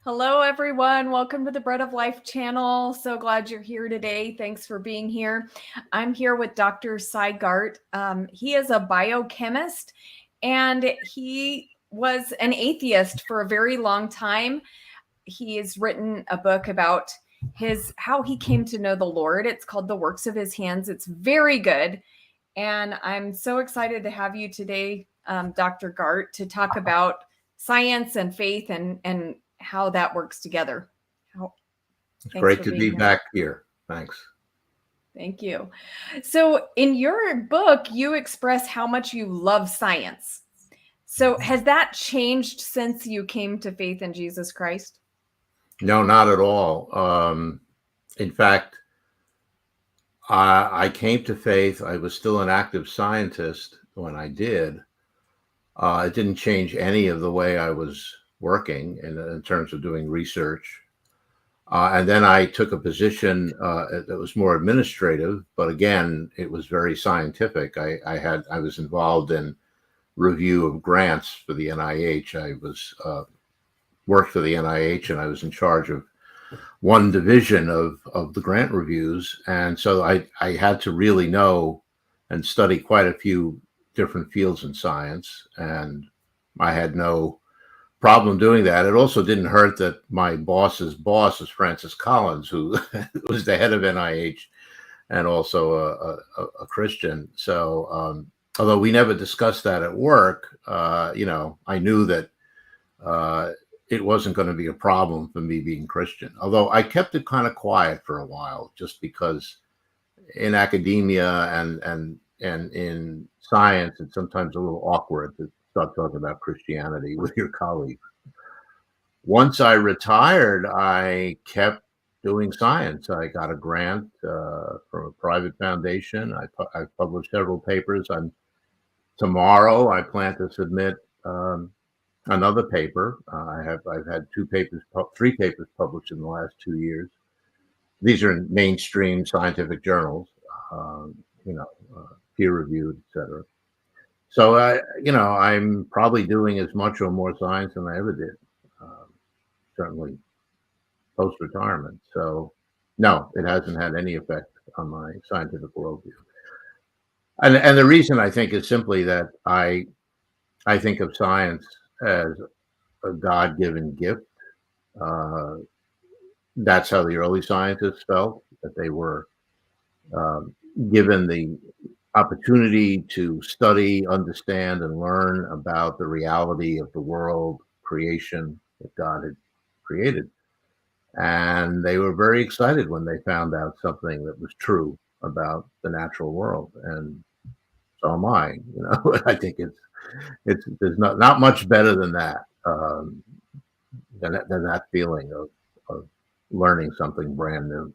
Hello, everyone. Welcome to the Bread of Life channel. So glad you're here today. Thanks for being here. I'm here with Dr. Garte. He is a biochemist, and he was an atheist for a very long time. He has written a book about how he came to know the Lord. It's called The Works of His Hands. It's very good. And I'm so excited to have you today, Dr. Garte, to talk about science and faith and how that works together. It's great to be back here. Thanks. Thank you. So in your book, you express how much you love science. So has that changed since you came to faith in Jesus Christ? No, not at all. In fact, I came to faith. I was still an active scientist when I did. It didn't change any of the way I was working in terms of doing research. And then I took a position that was more administrative, but again, it was very scientific. I was involved in review of grants for the NIH. I worked for the NIH, and I was in charge of one division of the grant reviews. And so I had to really know and study quite a few different fields in science, and I had no problem doing that. It also didn't hurt that my boss's boss is Francis Collins, who was the head of NIH and also a Christian. So although we never discussed that at work, I knew that it wasn't going to be a problem for me being Christian. Although I kept it kind of quiet for a while, just because in academia and in science, it's sometimes a little awkward to start talking about Christianity with your colleagues. Once I retired, I kept doing science. I got a grant from a private foundation. I published several papers. Tomorrow I plan to submit another paper. I've had three papers published in the last 2 years. These are in mainstream scientific journals, peer-reviewed, etc. So I'm probably doing as much or more science than I ever did, certainly post-retirement. So no, it hasn't had any effect on my scientific worldview. And the reason, I think, is simply that I think of science as a God-given gift. That's how the early scientists felt, that they were given the opportunity to study, understand, and learn about the reality of the world, creation that God had created. And they were very excited when they found out something that was true about the natural world. And so am I. I think there's not much better than that, than that feeling of learning something brand new.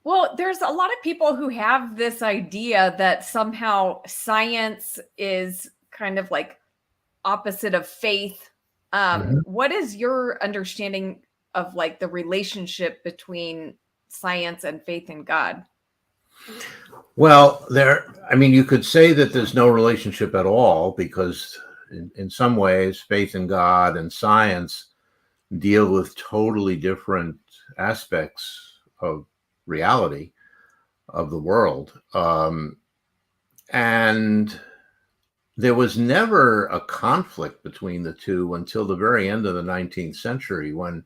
Well, there's a lot of people who have this idea that somehow science is kind of like opposite of faith. What is your understanding of like the relationship between science and faith in God? Well, you could say that there's no relationship at all, because in some ways, faith in God and science deal with totally different aspects of reality of the world. And there was never a conflict between the two until the very end of the 19th century, when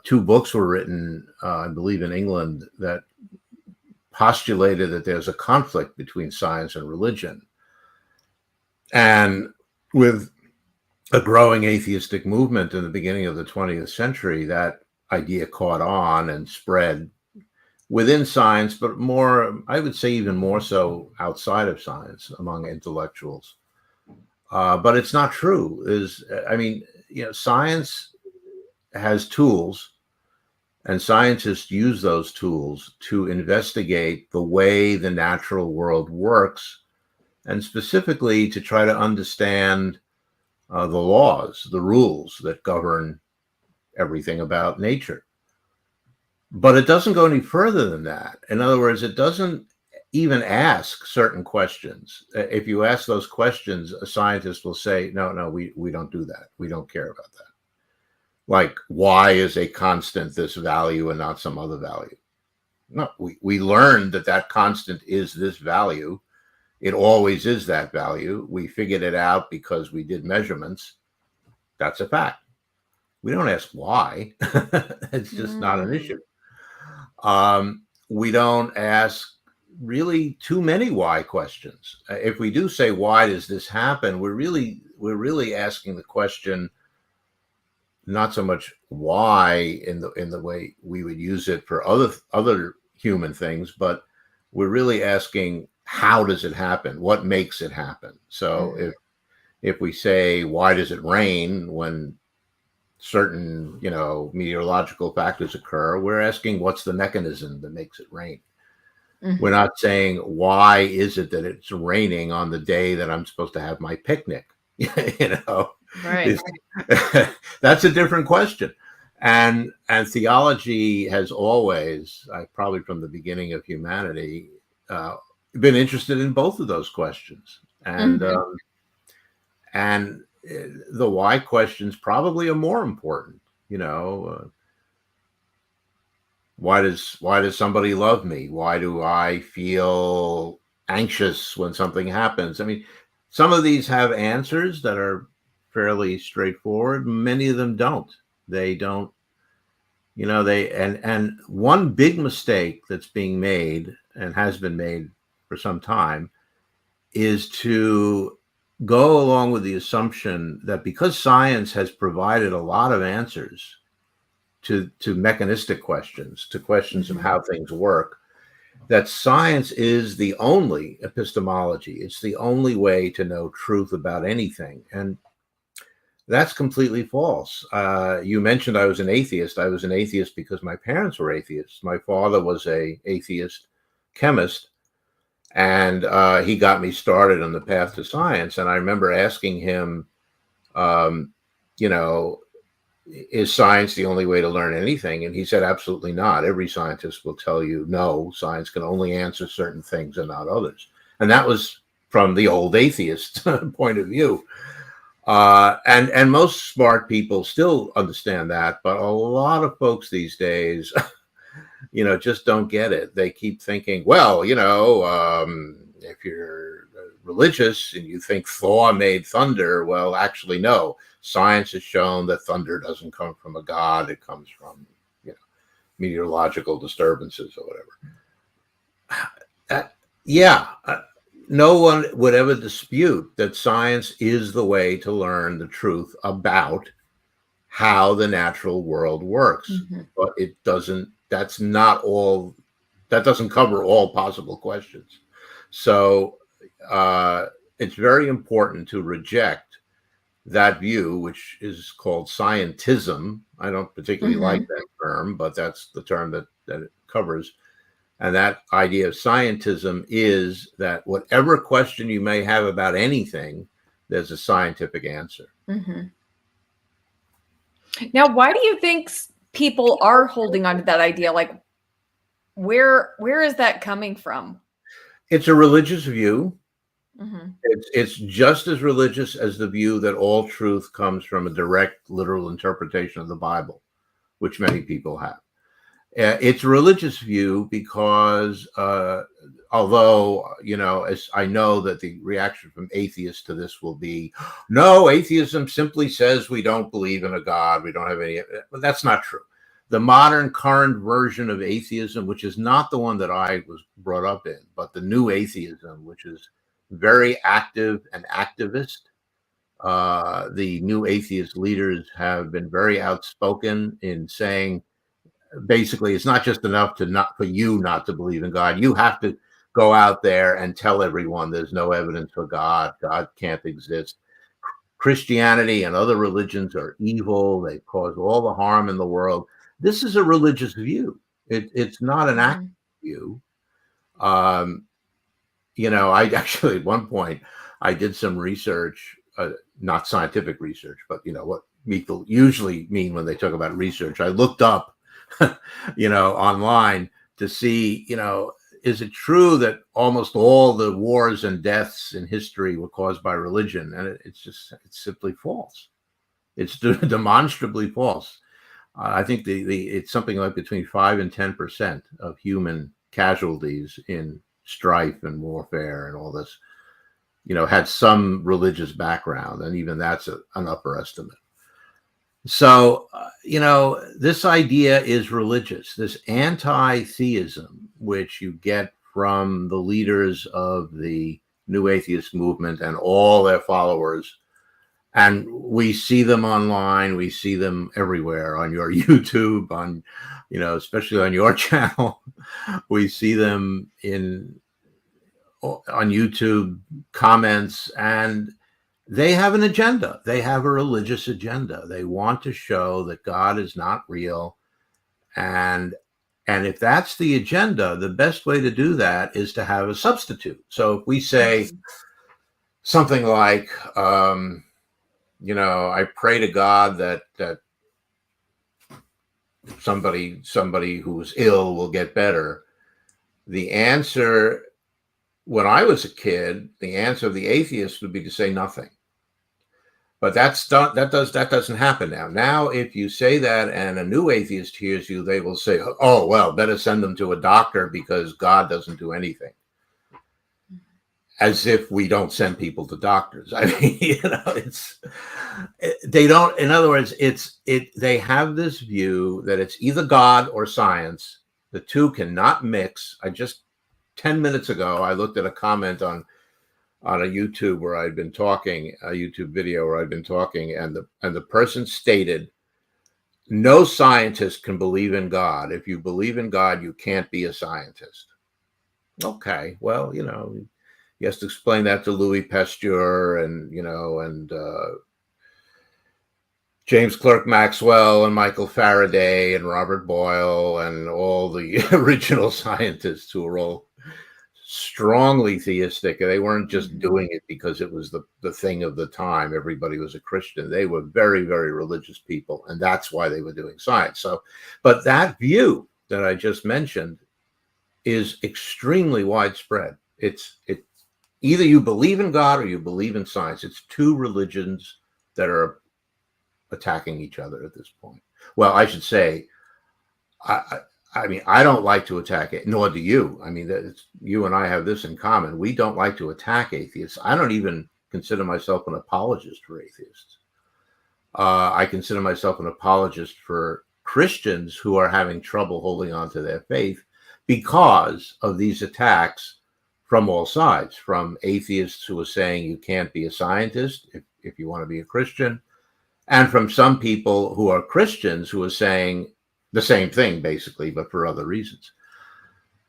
two books were written, I believe in England, that postulated that there's a conflict between science and religion. And with a growing atheistic movement in the beginning of the 20th century, that idea caught on and spread within science, but more, I would say even more so outside of science, among intellectuals. But it's not true. Science has tools, and scientists use those tools to investigate the way the natural world works, and specifically to try to understand the laws, the rules that govern everything about nature. But it doesn't go any further than that. In other words, it doesn't even ask certain questions. If you ask those questions, a scientist will say, no, we don't do that. We don't care about that. Like, why is a constant this value and not some other value? No, we learned that that constant is this value. It always is that value. We figured it out because we did measurements. That's a fact. We don't ask why. It's just not an issue. We don't ask really too many why questions. If we do say, why does this happen? We're really asking the question, not so much why in the way we would use it for other human things, but we're really asking, how does it happen? What makes it happen? So if we say, why does it rain when certain, meteorological factors occur, we're asking, what's the mechanism that makes it rain? We're not saying, why is it that it's raining on the day that I'm supposed to have my picnic? Right. That's a different question. And theology has always, probably from the beginning of humanity, been interested in both of those questions. And the why questions probably are more important. Why does somebody love me? Why do I feel anxious when something happens? I mean, some of these have answers that are fairly straightforward. Many of them don't. They don't. And one big mistake that's being made and has been made for some time is to go along with the assumption that because science has provided a lot of answers to mechanistic questions, to questions of how things work, that science is the only epistemology. It's the only way to know truth about anything. And that's completely false. You mentioned I was an atheist. I was an atheist because my parents were atheists. My father was an atheist chemist, and he got me started on the path to science. And I remember asking him, is science the only way to learn anything? And he said, absolutely not. Every scientist will tell you, no, science can only answer certain things and not others. And that was from the old atheist point of view. And most smart people still understand that, but a lot of folks these days, just don't get it. They keep thinking, well, if you're religious and you think Thor made thunder, well, actually, no. Science has shown that thunder doesn't come from a god; it comes from, meteorological disturbances or whatever. No one would ever dispute that science is the way to learn the truth about how the natural world works. But it doesn't, that doesn't cover all possible questions. So it's very important to reject that view, which is called scientism. I don't particularly like that term, but that's the term that it covers. And that idea of scientism is that whatever question you may have about anything, there's a scientific answer. Now, why do you think people are holding on to that idea? Like, where is that coming from? It's a religious view. It's just as religious as the view that all truth comes from a direct, literal interpretation of the Bible, which many people have. It's a religious view because although, as I know that the reaction from atheists to this will be, no, atheism simply says we don't believe in a God. We don't have any, but that's not true. The modern current version of atheism, which is not the one that I was brought up in, but the new atheism, which is very active and activist. The new atheist leaders have been very outspoken in saying, basically, it's not just enough for you not to believe in God. You have to go out there and tell everyone there's no evidence for God. God can't exist. Christianity and other religions are evil. They cause all the harm in the world. This is a religious view. It's not an active view. I actually, at one point, I did some research, not scientific research, but what people usually mean when they talk about research. I looked up, online to see, is it true that almost all the wars and deaths in history were caused by religion? And it's simply false. It's demonstrably false. I think it's something like between 5 and 10% of human casualties in strife and warfare and all this, had some religious background, and even that's an upper estimate. So, this idea is religious, this anti-theism, which you get from the leaders of the New Atheist movement and all their followers. And we see them online. We see them everywhere on your YouTube, on, especially on your channel. We see them on YouTube comments, and they have an agenda. They have a religious agenda. They want to show that God is not real. And if that's the agenda, the best way to do that is to have a substitute. So if we say something like, I pray to God that somebody who's ill will get better. The answer, when I was a kid, the answer of the atheist would be to say nothing. But that doesn't happen now. Now, if you say that and a new atheist hears you, they will say, "Oh, well, better send them to a doctor because God doesn't do anything." As if we don't send people to doctors. I mean, they don't. In other words, they have this view that it's either God or science. The two cannot mix. 10 minutes ago, I looked at a comment on a YouTube where I'd been talking, a YouTube video where I'd been talking, and the person stated, "No scientist can believe in God. If you believe in God, you can't be a scientist." Okay, well, he has to explain that to Louis Pasteur and James Clerk Maxwell and Michael Faraday and Robert Boyle and all the original scientists who were all strongly theistic. They weren't just doing it because it was the thing of the time. Everybody was a Christian. They were very, very religious people, and that's why they were doing science. So, but that view that I just mentioned is extremely widespread. It's either you believe in God or you believe in science. It's two religions that are attacking each other at this point. Well, I should say, I mean, I don't like to attack it, nor do you. I mean, you and I have this in common. We don't like to attack atheists. I don't even consider myself an apologist for atheists. I consider myself an apologist for Christians who are having trouble holding on to their faith because of these attacks from all sides, from atheists who are saying you can't be a scientist if you want to be a Christian, and from some people who are Christians who are saying the same thing, basically, but for other reasons.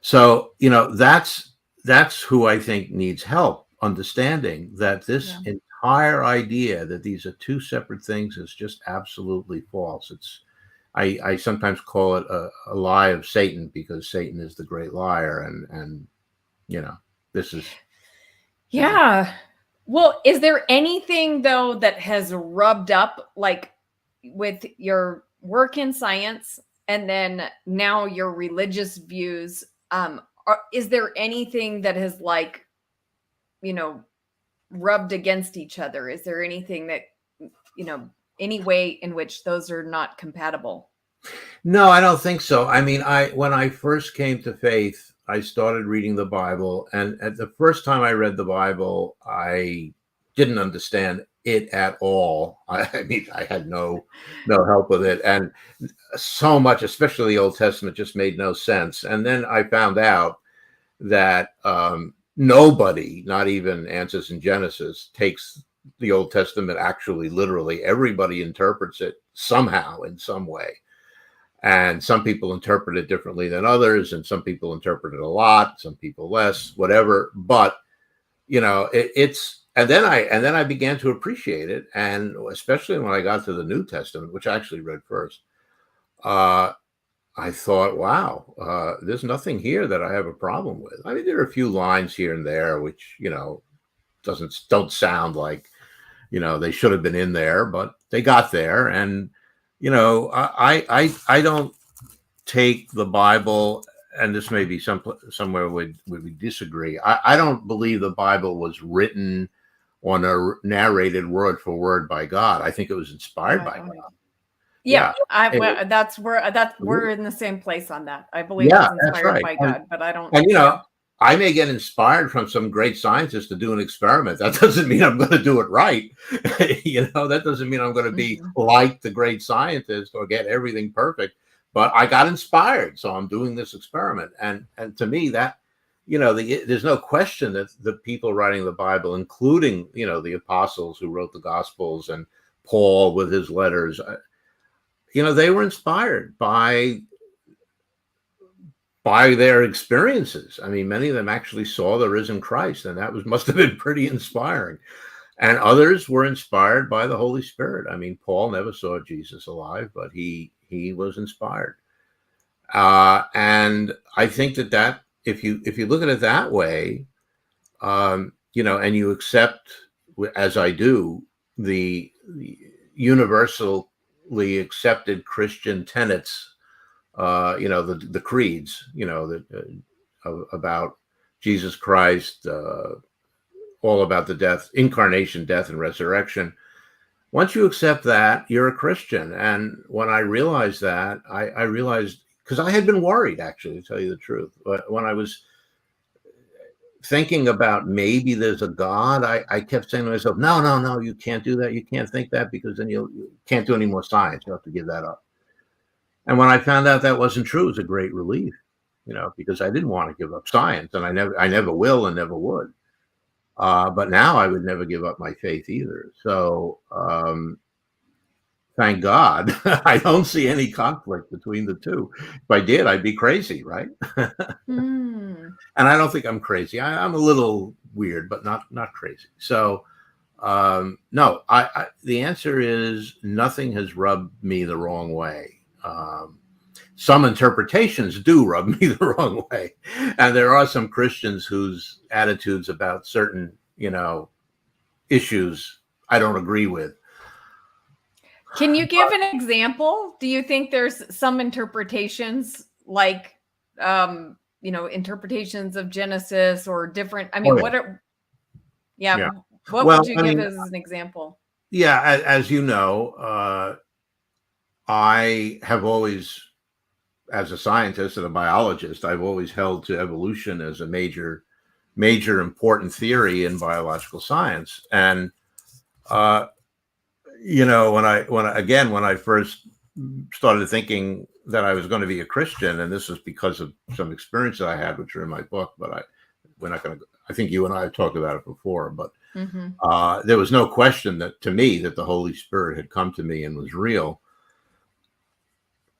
So, that's who I think needs help understanding that this entire idea that these are two separate things is just absolutely false. I sometimes call it a lie of Satan, because Satan is the great liar, and this is. Yeah. Well, is there anything though that has rubbed up, like with your work in science and then now your religious views? Is there anything that has rubbed against each other? Is there anything that, any way in which those are not compatible? No, I don't think so. I mean, when I first came to faith, I started reading the Bible, and at the first time I read the Bible, I didn't understand it at all. I mean, I had no help with it, and so much, especially the Old Testament, just made no sense. And then I found out that nobody, not even Answers in Genesis, takes the Old Testament actually literally. Everybody interprets it somehow, in some way. And some people interpret it differently than others, and some people interpret it a lot, some people less, whatever. But it's and then I began to appreciate it, and especially when I got to the New Testament, which I actually read first, I thought, wow, there's nothing here that I have a problem with. I mean, there are a few lines here and there which don't sound like they should have been in there, but they got there. And I don't take the Bible, and this may be somewhere we disagree. I don't believe the Bible was written on a narrated word for word by God. I think it was inspired by God. Yeah, Yeah. we're in the same place on that. I believe Yeah, it's that's inspired right. by God, but I don't. And Yeah. I may get inspired from some great scientist to do an experiment. That doesn't mean I'm going to do it right. That doesn't mean I'm going to be like the great scientist or get everything perfect. But I got inspired, so I'm doing this experiment. And to me, that there's no question that the people writing the Bible, including the apostles who wrote the Gospels and Paul with his letters, they were inspired by their experiences. I mean, many of them actually saw the risen Christ, and that must have been pretty inspiring. And others were inspired by the Holy Spirit. I mean, Paul never saw Jesus alive, but he was inspired. And I think that if you look at it that way, and you accept, as I do, the universally accepted Christian tenets, the creeds, about Jesus Christ, all about the incarnation, death, and resurrection. Once you accept that, you're a Christian. And when I realized that, I realized, because I had been worried, actually, to tell you the truth, when I was thinking about maybe there's a God, I kept saying to myself, no, you can't do that. You can't think that, because then you can't do any more science. You have to give that up. And when I found out that wasn't true, it was a great relief, because I didn't want to give up science, and I never will and never would. But now I would never give up my faith either. So thank God, I don't see any conflict between the two. If I did, I'd be crazy, right? And I don't think I'm crazy. I'm a little weird, but not crazy. So no, the answer is nothing has rubbed me the wrong way. Some interpretations do rub me the wrong way, and there are some Christians whose attitudes about certain issues I don't agree with. Can you give an example? Do you think there's some interpretations, like interpretations of Genesis or different? I mean, what would you give as an example? Yeah, as you know, I have always, as a scientist and a biologist, I've always held to evolution as a major important theory in biological science. And when I first started thinking that I was going to be a Christian, and this was because of some experience that I had, which are in my book, but we're not going to. I think you and I have talked about it before, but there was no question that to me that the Holy Spirit had come to me and was real.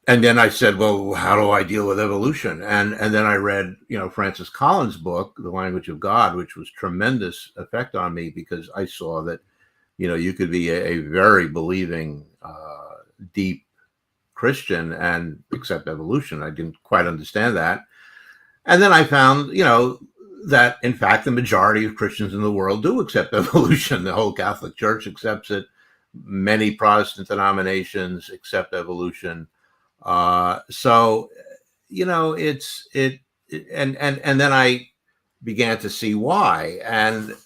And then I said, well, how do I deal with evolution? And then I read, Francis Collins' book, The Language of God, which was tremendous effect on me, because I saw that, you could be a very believing, deep Christian and accept evolution. I didn't quite understand that. And then I found, that in fact, the majority of Christians in the world do accept evolution. The whole Catholic Church accepts it. Many Protestant denominations accept evolution. So, and then I began to see why. And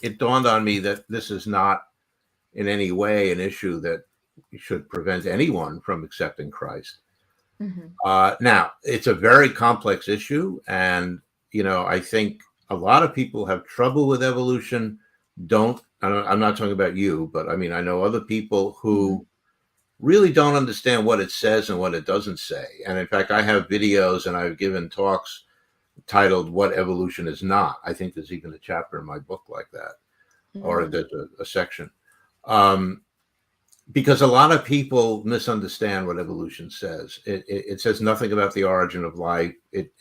it dawned on me that this is not in any way an issue that should prevent anyone from accepting Christ. Now, it's a very complex issue. And, I think a lot of people have trouble with evolution. I'm not talking about you, but I mean, I know other people who really don't understand what it says and what it doesn't say. And in fact, I have videos and I've given talks titled What Evolution Is Not. I think there's even a chapter in my book like that, or there's a section. Because a lot of people misunderstand what evolution says. It says nothing about the origin of life. It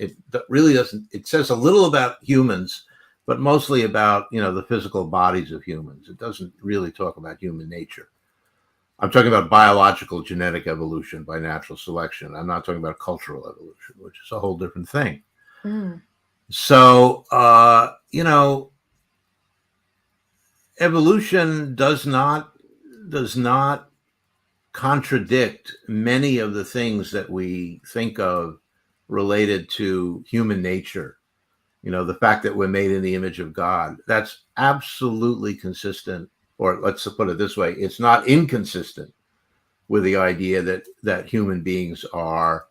really doesn't. It says a little about humans, but mostly about, the physical bodies of humans. It doesn't really talk about human nature. I'm talking about biological genetic evolution by natural selection. I'm not talking about cultural evolution, which is a whole different thing. So, evolution does not contradict many of the things that we think of related to human nature. the fact that we're made in the image of God, that's absolutely consistent, or let's put it this way, it's not inconsistent with the idea that human beings are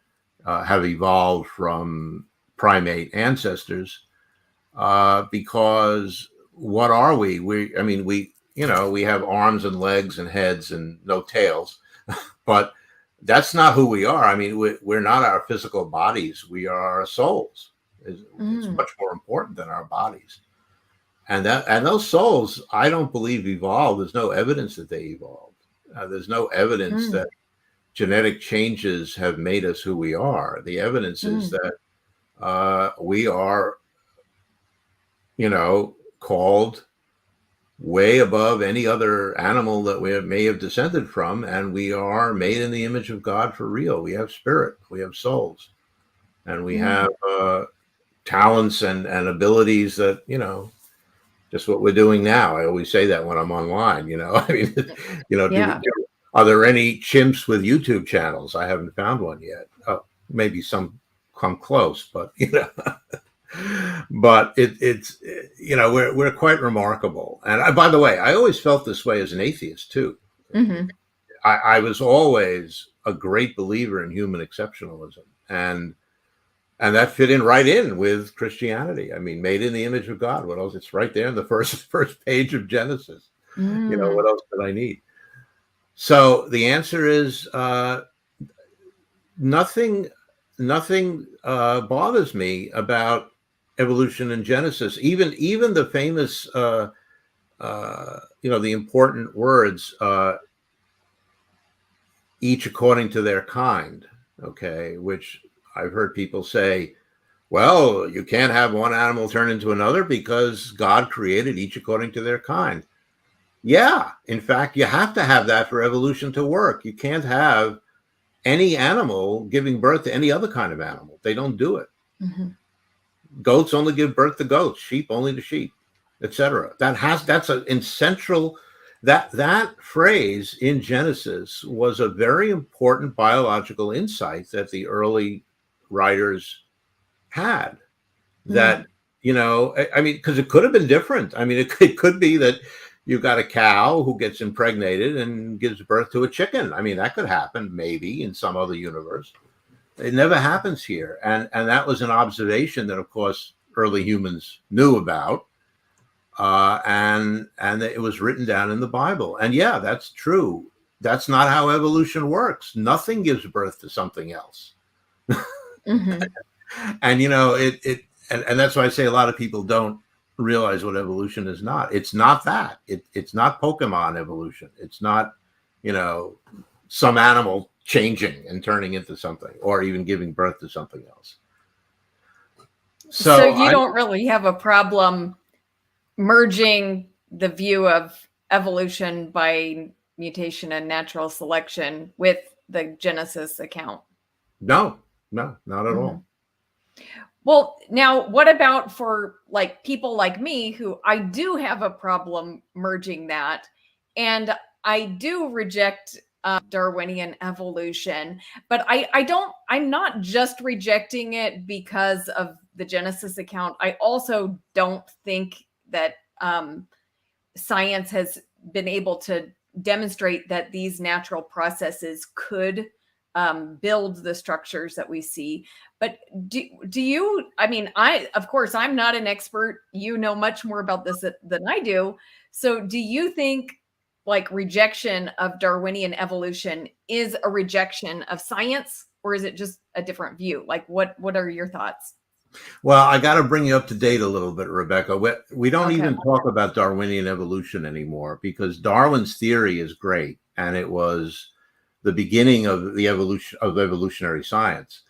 have evolved from primate ancestors, because what are we? We have arms and legs and heads and no tails, but that's not who we are. I mean, we're not our physical bodies. We are our souls. It's much more important than our bodies. And those souls, I don't believe evolved. There's no evidence that they evolved. There's no evidence that genetic changes have made us who we are. The evidence is that we are, called way above any other animal that we may have descended from, and we are made in the image of God for real. We have spirit, we have souls, and we have talents and abilities that, just what we're doing now. I always say that when I'm online, I mean, are there any chimps with YouTube channels? I haven't found one yet. Oh, maybe some come close, but but it's we're quite remarkable. And by the way, I always felt this way as an atheist too. I was always a great believer in human exceptionalism, and that fit in right in with Christianity. I mean, made in the image of God. What else? It's right there in the first page of Genesis. What else did I need? So the answer is nothing bothers me about evolution in Genesis. Even the famous, the important words, each according to their kind. Okay, which I've heard people say, well, you can't have one animal turn into another because God created each according to their kind. Yeah, in fact, you have to have that for evolution to work. You can't have any animal giving birth to any other kind of animal. They don't do it. Goats only give birth to goats, sheep only to sheep, etc. That's an essential. That phrase in Genesis was a very important biological insight that the early writers had. That I mean, because it could have been different. I mean, it could be that you've got a cow who gets impregnated and gives birth to a chicken. I mean, that could happen maybe in some other universe. It never happens here. And that was an observation that, of course, early humans knew about. And it was written down in the Bible. And yeah, that's true. That's not how evolution works. Nothing gives birth to something else. And, and that's why I say a lot of people don't realize what evolution is not. It's not that. It's not Pokemon evolution. It's not, some animal changing and turning into something, or even giving birth to something else. So you don't really have a problem merging the view of evolution by mutation and natural selection with the Genesis account? No, not at all. Well, now what about for people like me who I do have a problem merging that, and I do reject Darwinian evolution, but I'm not just rejecting it because of the Genesis account. I also don't think that science has been able to demonstrate that these natural processes could build the structures that we see. But do you, I mean, of course, I'm not an expert. You know much more about this than I do. So do you think rejection of Darwinian evolution is a rejection of science, or is it just a different view? What are your thoughts? Well, I got to bring you up to date a little bit, Rebecca. We don't even talk about Darwinian evolution anymore, because Darwin's theory is great, and it was the beginning of the evolutionary science.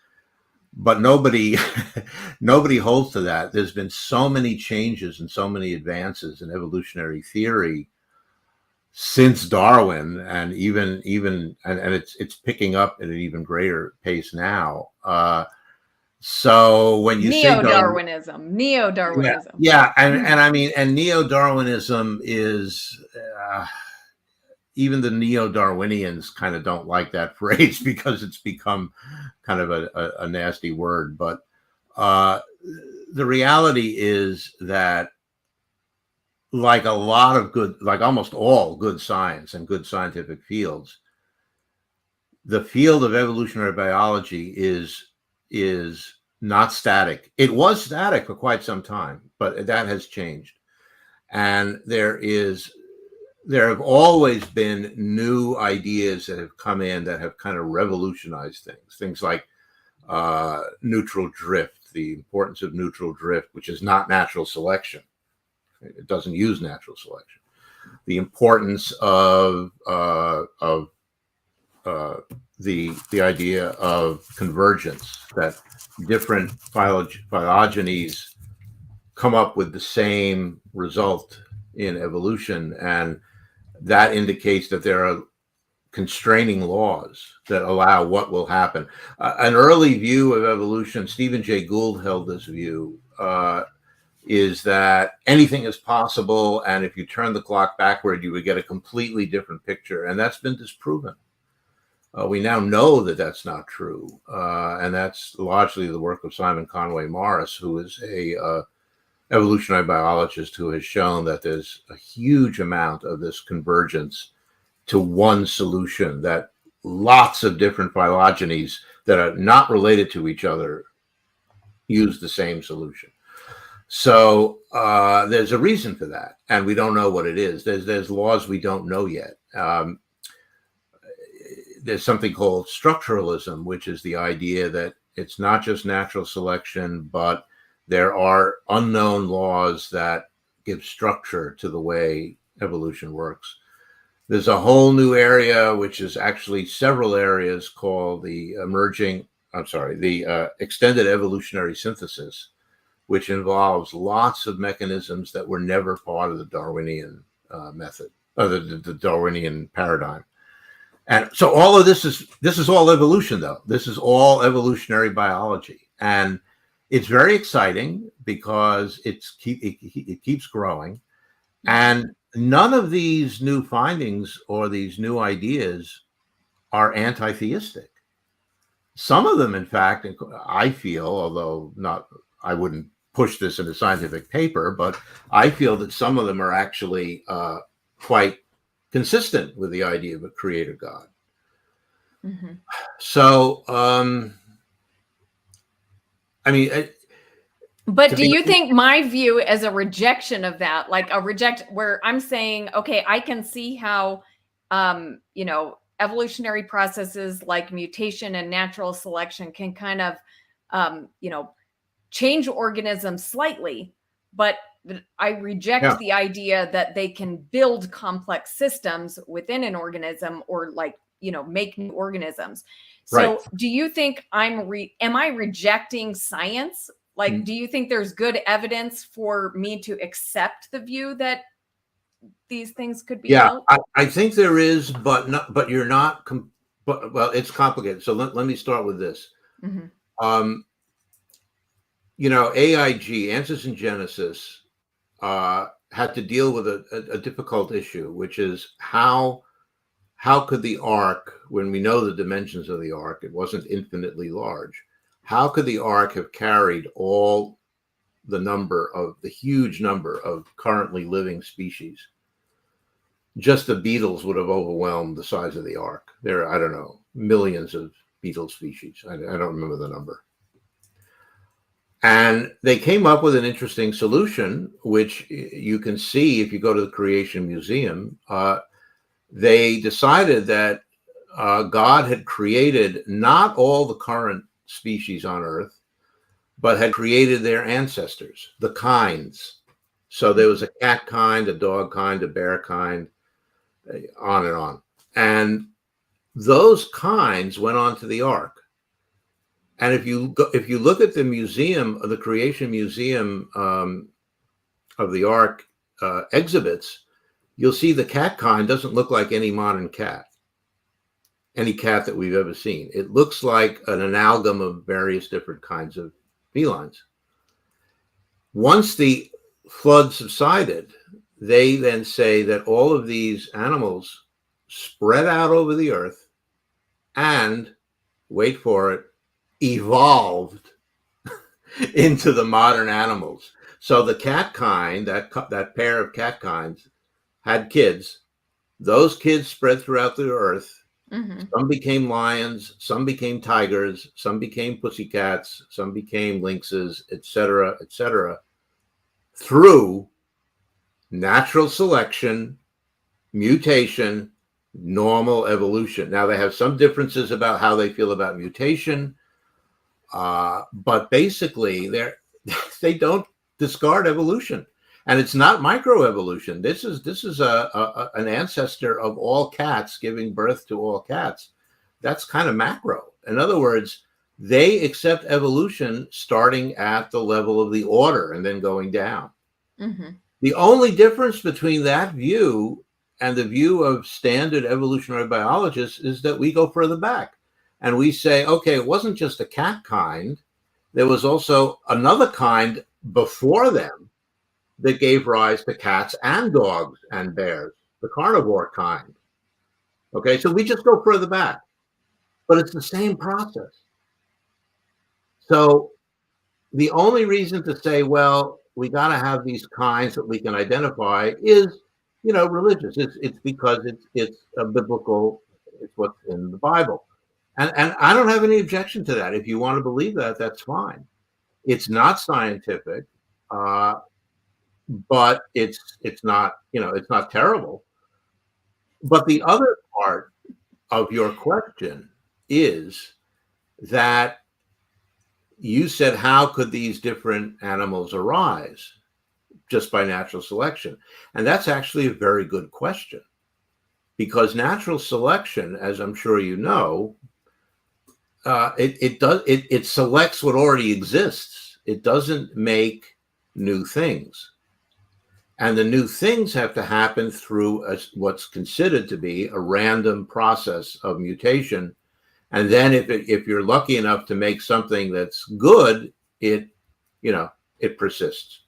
But nobody holds to that. There's been so many changes and so many advances in evolutionary theory since Darwin, and even it's picking up at an even greater pace now. So when you neo-Darwinism, yeah, and I mean, and neo-Darwinism is even the neo-Darwinians kind of don't like that phrase because it's become kind of a nasty word. But the reality is that, like a lot of good, like almost all good science and good scientific fields, the field of evolutionary biology is not static. It was static for quite some time, but that has changed. And there have always been new ideas that have come in that have kind of revolutionized things like neutral drift, the importance of neutral drift, which is not natural selection. It doesn't use natural selection. The importance of the idea of convergence, that different phylogenies come up with the same result in evolution, and that indicates that there are constraining laws that allow what will happen. An early view of evolution, Stephen Jay Gould held this view, is that anything is possible, and if you turn the clock backward, you would get a completely different picture, and that's been disproven. We now know that that's not true, and that's largely the work of Simon Conway Morris, who is a evolutionary biologist who has shown that there's a huge amount of this convergence to one solution, that lots of different phylogenies that are not related to each other use the same solution. So there's a reason for that, and we don't know what it is. There's laws we don't know yet. There's something called structuralism, which is the idea that it's not just natural selection, but there are unknown laws that give structure to the way evolution works. There's a whole new area, which is actually several areas, called the extended evolutionary synthesis, which involves lots of mechanisms that were never part of the Darwinian method, the Darwinian paradigm. And so all of this is all evolution, though. This is all evolutionary biology, and it's very exciting because it keeps growing, and none of these new findings or these new ideas are anti-theistic. Some of them, in fact, I feel, although I wouldn't push this in a scientific paper, but I feel that some of them are actually quite consistent with the idea of a creator God. Mm-hmm. So, I mean, but do you think my view as a rejection of that, like where I'm saying, okay, I can see how, evolutionary processes like mutation and natural selection can kind of, change organisms slightly, but I reject the idea that they can build complex systems within an organism or make new organisms. So do you think am I rejecting science? Like, do you think there's good evidence for me to accept the view that these things could be built? I think there is, but you're not, well, it's complicated. So let me start with this. Mm-hmm. AIG, Answers in Genesis, had to deal with a difficult issue, which is how could the ark, when we know the dimensions of the ark, it wasn't infinitely large, how could the ark have carried all the huge number of currently living species? Just the beetles would have overwhelmed the size of the ark. There are, I don't know, millions of beetle species. I don't remember the number. And they came up with an interesting solution, which you can see if you go to the Creation Museum. They decided that God had created not all the current species on Earth, but had created their ancestors, the kinds. So there was a cat kind, a dog kind, a bear kind, on and on. And those kinds went onto the ark. And if you look at the museum, the Creation Museum of the Ark exhibits, you'll see the cat kind doesn't look like any modern cat, any cat that we've ever seen. It looks like an amalgam of various different kinds of felines. Once the flood subsided, they then say that all of these animals spread out over the earth and, wait for it, evolved into the modern animals. So the cat kind, that pair of cat kinds, had kids. Those kids spread throughout the earth. Mm-hmm. Some became lions, some became tigers, some became pussycats, some became lynxes, etc., through natural selection, mutation, normal evolution. Now, they have some differences about how they feel about mutation, but basically, they don't discard evolution. And it's not microevolution. This is an ancestor of all cats giving birth to all cats. That's kind of macro. In other words, they accept evolution starting at the level of the order and then going down. Mm-hmm. The only difference between that view and the view of standard evolutionary biologists is that we go further back and we say, okay, it wasn't just a cat kind. There was also another kind before them that gave rise to cats and dogs and bears, the carnivore kind. Okay, so we just go further back, but it's the same process. So the only reason to say, well, we got to have these kinds that we can identify is, religious. It's because it's a biblical, it's what's in the Bible. And I don't have any objection to that. If you want to believe that, that's fine. It's not scientific. But it's not, it's not terrible. But the other part of your question is that you said, how could these different animals arise just by natural selection? And that's actually a very good question, because natural selection, as I'm sure you know, it selects what already exists. It doesn't make new things. And the new things have to happen through what's considered to be a random process of mutation. And then if you're lucky enough to make something that's good, it persists.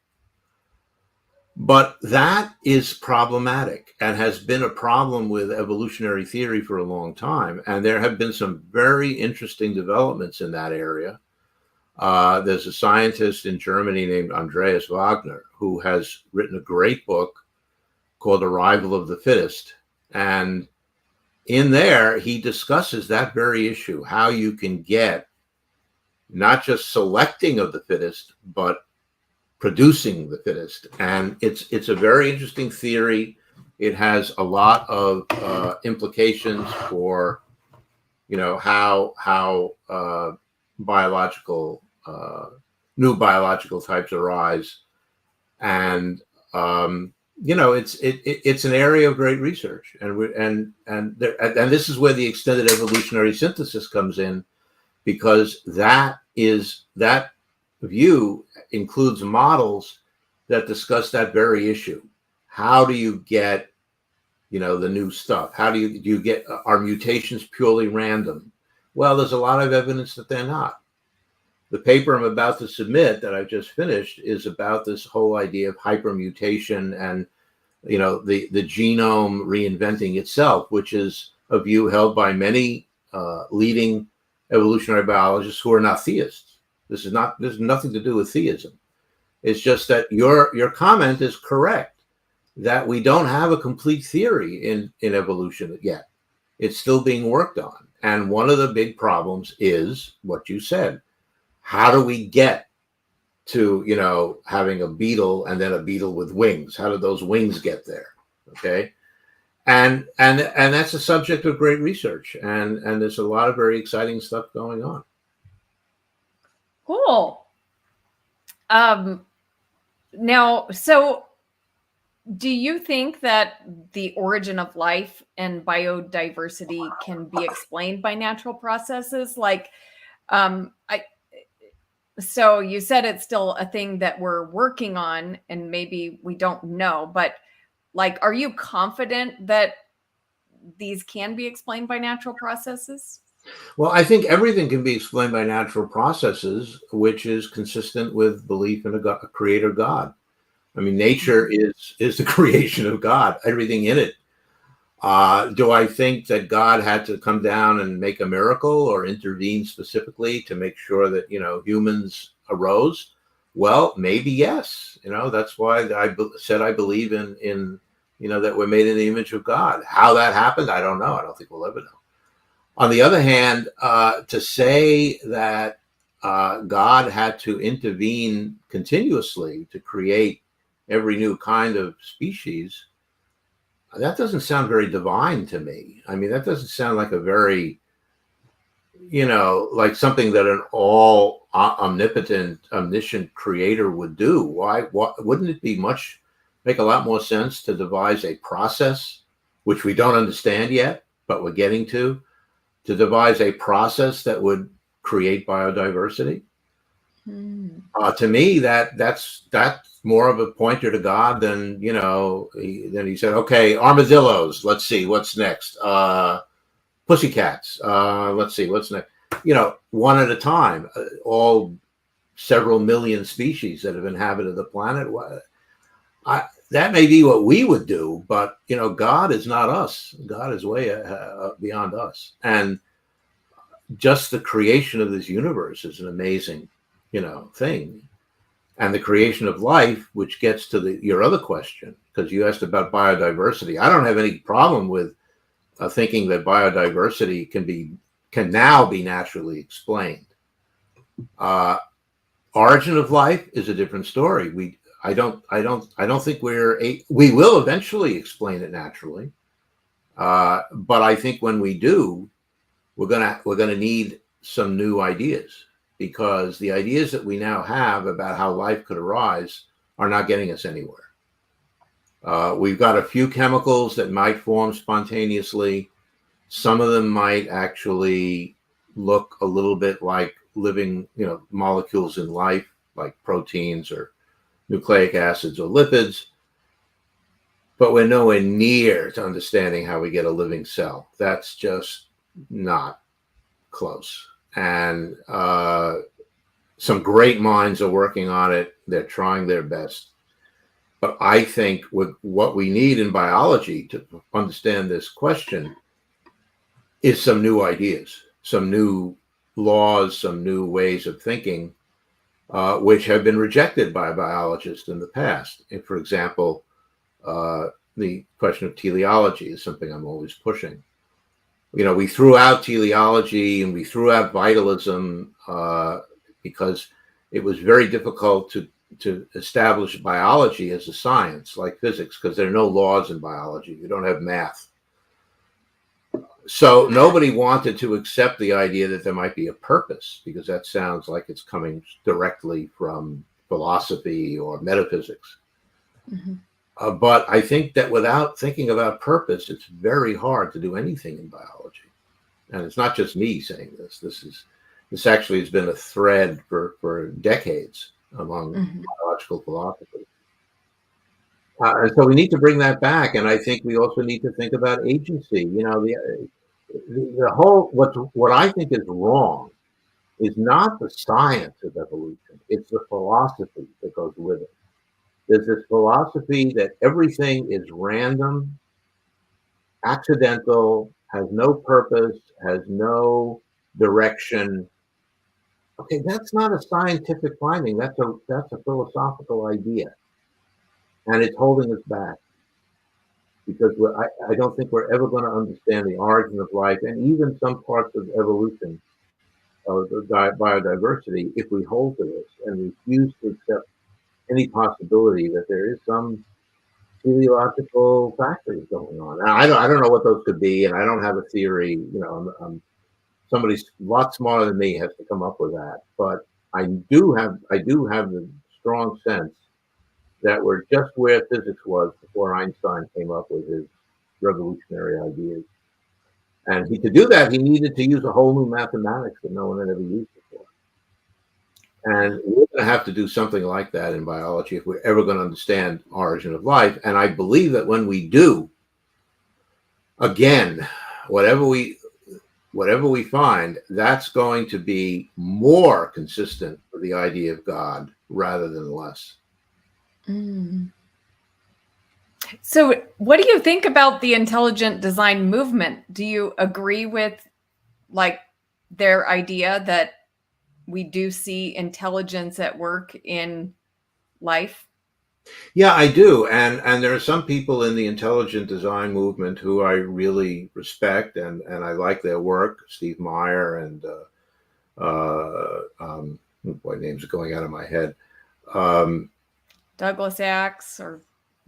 But that is problematic and has been a problem with evolutionary theory for a long time. And there have been some very interesting developments in that area. There's a scientist in Germany named Andreas Wagner who has written a great book called Arrival of the Fittest. And in there, he discusses that very issue, how you can get not just selecting of the fittest, but producing the fittest. And it's a very interesting theory. It has a lot of implications for, how new biological types arise. And it's an area of great research, and this is where the extended evolutionary synthesis comes in, because that view includes models that discuss that very issue. How do you get, the new stuff? How do you get, are mutations purely random? Well, there's a lot of evidence that they're not. The paper I'm about to submit that I just finished is about this whole idea of hypermutation and, the genome reinventing itself, which is a view held by many leading evolutionary biologists who are not theists. There's nothing to do with theism. It's just that your comment is correct, that we don't have a complete theory in evolution yet. It's still being worked on. And one of the big problems is what you said. How do we get to, having a beetle and then a beetle with wings? How do those wings get there? Okay. And that's a subject of great research. And there's a lot of very exciting stuff going on. Cool. Now, so do you think that the origin of life and biodiversity can be explained by natural processes? Like, so you said it's still a thing that we're working on and maybe we don't know, but like, are you confident that these can be explained by natural processes? Well, I think everything can be explained by natural processes, which is consistent with belief in a creator God. I mean, nature is the creation of God, everything in it. Do I think that God had to come down and make a miracle or intervene specifically to make sure that, humans arose? Well, maybe yes. That's why said I believe in that we're made in the image of God. How that happened, I don't know. I don't think we'll ever know. On the other hand, to say that God had to intervene continuously to create every new kind of species, that doesn't sound very divine to me. I mean, that doesn't sound like a very, like something that an all omnipotent, omniscient creator would do. Why wouldn't it make a lot more sense to devise a process, which we don't understand yet, but we're getting to devise a process that would create biodiversity? To me, that's more of a pointer to God than then he said, okay, armadillos. Let's see what's next. Pussycats. Let's see what's next. One at a time. All several million species that have inhabited the planet. That may be what we would do, but God is not us. God is way beyond us, and just the creation of this universe is an amazing thing. And the creation of life, which gets to your other question, because you asked about biodiversity. I don't have any problem with thinking that biodiversity can now be naturally explained. Origin of life is a different story. I don't think we will eventually explain it naturally. But I think when we do, we're gonna need some new ideas, because the ideas that we now have about how life could arise are not getting us anywhere. We've got a few chemicals that might form spontaneously. Some of them might actually look a little bit like living, molecules in life, like proteins or nucleic acids or lipids. But we're nowhere near to understanding how we get a living cell. That's just not close. And some great minds are working on it. They're trying their best. But I think what we need in biology to understand this question is some new ideas, some new laws, some new ways of thinking, which have been rejected by biologists in the past. And for example, the question of teleology is something I'm always pushing. We threw out teleology and we threw out vitalism because it was very difficult to establish biology as a science like physics, because there are no laws in biology. You don't have math. So nobody wanted to accept the idea that there might be a purpose, because that sounds like it's coming directly from philosophy or metaphysics. Mm-hmm. But I think that without thinking about purpose, it's very hard to do anything in biology. And it's not just me saying this. This actually has been a thread for decades among biological philosophers. And so we need to bring that back. And I think we also need to think about agency. The whole, what I think is wrong is not the science of evolution. It's the philosophy that goes with it. There's this philosophy that everything is random, accidental, has no purpose, has no direction. Okay, that's not a scientific finding. That's a philosophical idea, and it's holding us back, because I don't think we're ever going to understand the origin of life and even some parts of evolution, of the biodiversity, if we hold to this and refuse to accept any possibility that there is some teleological factors going on. And I don't know what those could be, and I don't have a theory. Somebody a lot smarter than me has to come up with that. But I do have the strong sense that we're just where physics was before Einstein came up with his revolutionary ideas. And to do that, he needed to use a whole new mathematics that no one had ever used before. And we're going to have to do something like that in biology if we're ever going to understand origin of life. And I believe that when we do, again, whatever we find, that's going to be more consistent with the idea of God rather than less. Mm. So, what do you think about the intelligent design movement? Do you agree with like their idea that we do see intelligence at work in life? Yeah, I do, and there are some people in the intelligent design movement who I really respect, and I like their work. Steve Meyer and boy, names are going out of my head. Um, Douglas Axe or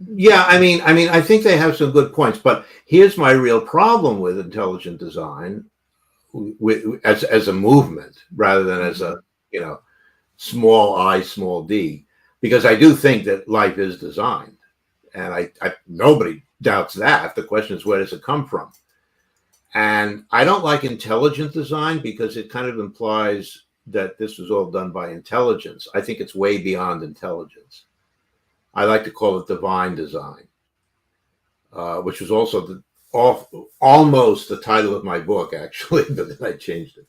yeah, I think they have some good points, but here's my real problem with intelligent design, as a movement rather than as a you know small I, small d, because I do think that life is designed, and I nobody doubts that. The question is, where does it come from? And I don't like intelligent design because it kind of implies that this was all done by intelligence. I think it's way beyond intelligence. I like to call it divine design, which was also almost the title of my book, actually, but then I changed it.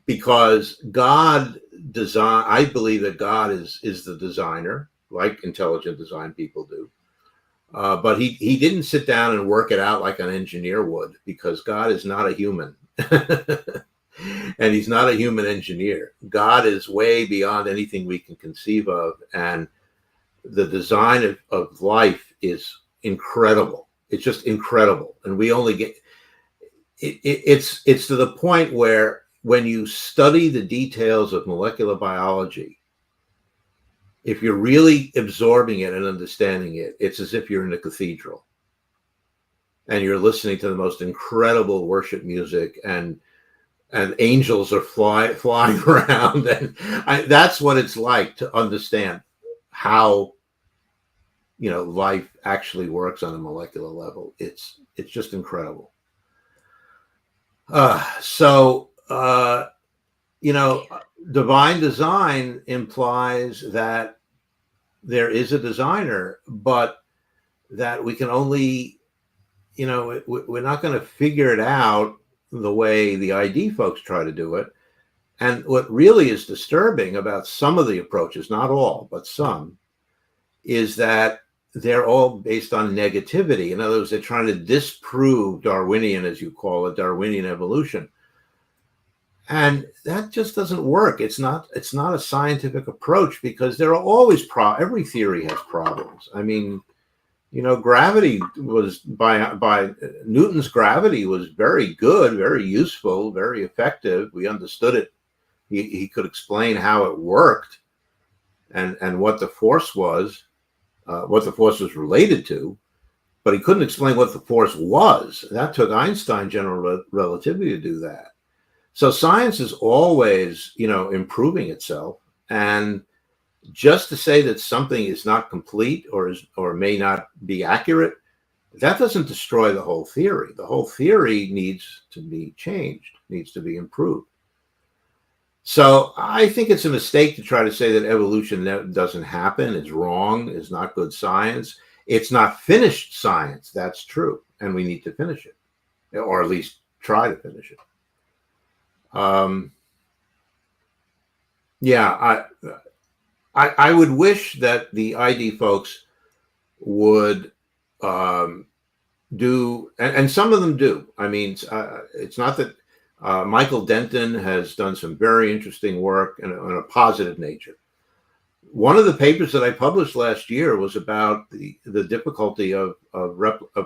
Because I believe that God is the designer, like intelligent design people do. But he didn't sit down and work it out like an engineer would, because God is not a human. And he's not a human engineer. God is way beyond anything we can conceive of. And the design of life is incredible. It's just incredible. And we only get it's to the point where when you study the details of molecular biology, if you're really absorbing it and understanding it, it's as if you're in a cathedral and you're listening to the most incredible worship music, and angels are flying around, and that's what it's like to understand how life actually works on a molecular level. It's just incredible. Divine design implies that there is a designer, but that we can only, we're not going to figure it out the way the ID folks try to do it. And what really is disturbing about some of the approaches, not all, but some, is that they're all based on negativity. In other words, they're trying to disprove Darwinian, as you call it, Darwinian evolution. And that just doesn't work. It's not a scientific approach, because there are always every theory has problems. I mean, gravity was by Newton's gravity was very good, very useful, very effective. We understood it. He could explain how it worked and what the force was related to, but he couldn't explain what the force was. That took Einstein general relativity to do that. So science is always, improving itself, and just to say that something is not complete or may not be accurate, that doesn't destroy the whole theory. The whole theory needs to be changed, needs to be improved. So I think it's a mistake to try to say that evolution doesn't happen. It's wrong. It's not good science. It's not finished science. That's true. And we need to finish it, or at least try to finish it. I would wish that the ID folks would do, and some of them do. I mean, it's not that Michael Denton has done some very interesting work in a positive nature. One of the papers that I published last year was about the difficulty of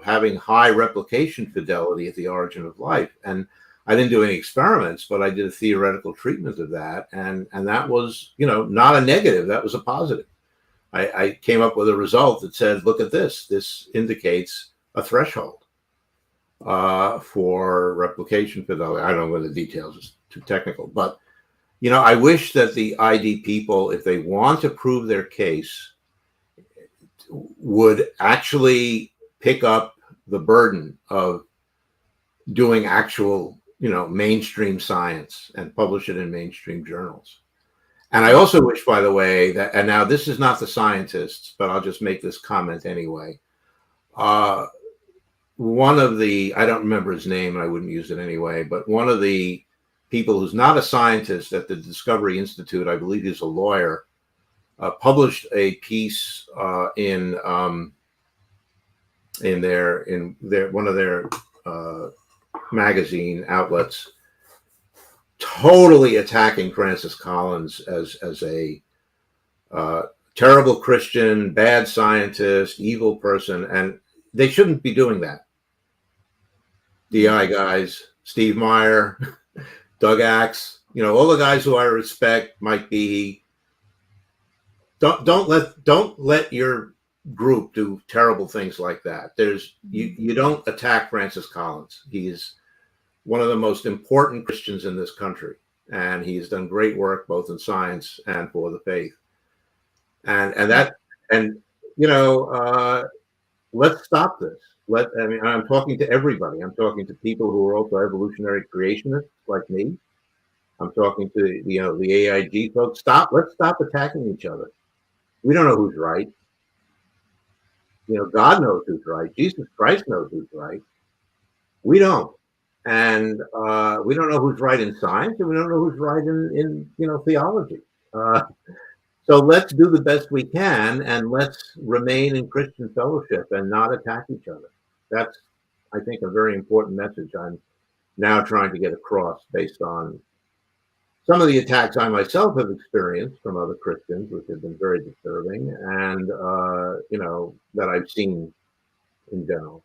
having high replication fidelity at the origin of life. And I didn't do any experiments, but I did a theoretical treatment of that. And that was, not a negative. That was a positive. I came up with a result that said, look at this. This indicates a threshold for replication fidelity. I don't know the details. It's too technical. But, I wish that the ID people, if they want to prove their case, would actually pick up the burden of doing actual mainstream science and publish it in mainstream journals. And I also wish, by the way, that, and now this is not the scientists, but I'll just make this comment anyway. One of the, I don't remember his name and I wouldn't use it anyway, but one of the people who's not a scientist at the Discovery Institute, I believe he's a lawyer, published a piece in in their one of their magazine outlets, totally attacking Francis Collins as a terrible Christian, bad scientist, evil person, and they shouldn't be doing that. DI guys, Steve Meyer, Doug Axe, all the guys who I respect, Mike Behe. Don't let your group do terrible things like that. You don't attack Francis Collins. He is one of the most important Christians in this country, and he's done great work both in science and for the faith. Let's stop this. I'm talking to everybody. I'm talking to people who are also evolutionary creationists like me. I'm talking to the AIG folks. Let's stop attacking each other. We don't know who's right. God knows who's right. Jesus Christ knows who's right. We don't. And we don't know who's right in science, and we don't know who's right in theology. So let's do the best we can, and let's remain in Christian fellowship and not attack each other. That's, I think, a very important message I'm now trying to get across based on some of the attacks I myself have experienced from other Christians, which have been very disturbing, and that I've seen in general.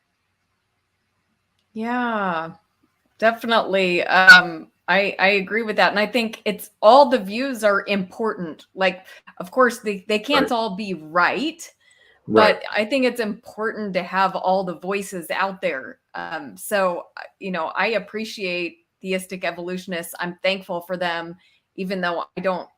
Yeah, definitely. I agree with that. And I think it's all the views are important. Like, of course, they can't all be right, but I think it's important to have all the voices out there. So, I appreciate theistic evolutionists. I'm thankful for them, even though I don't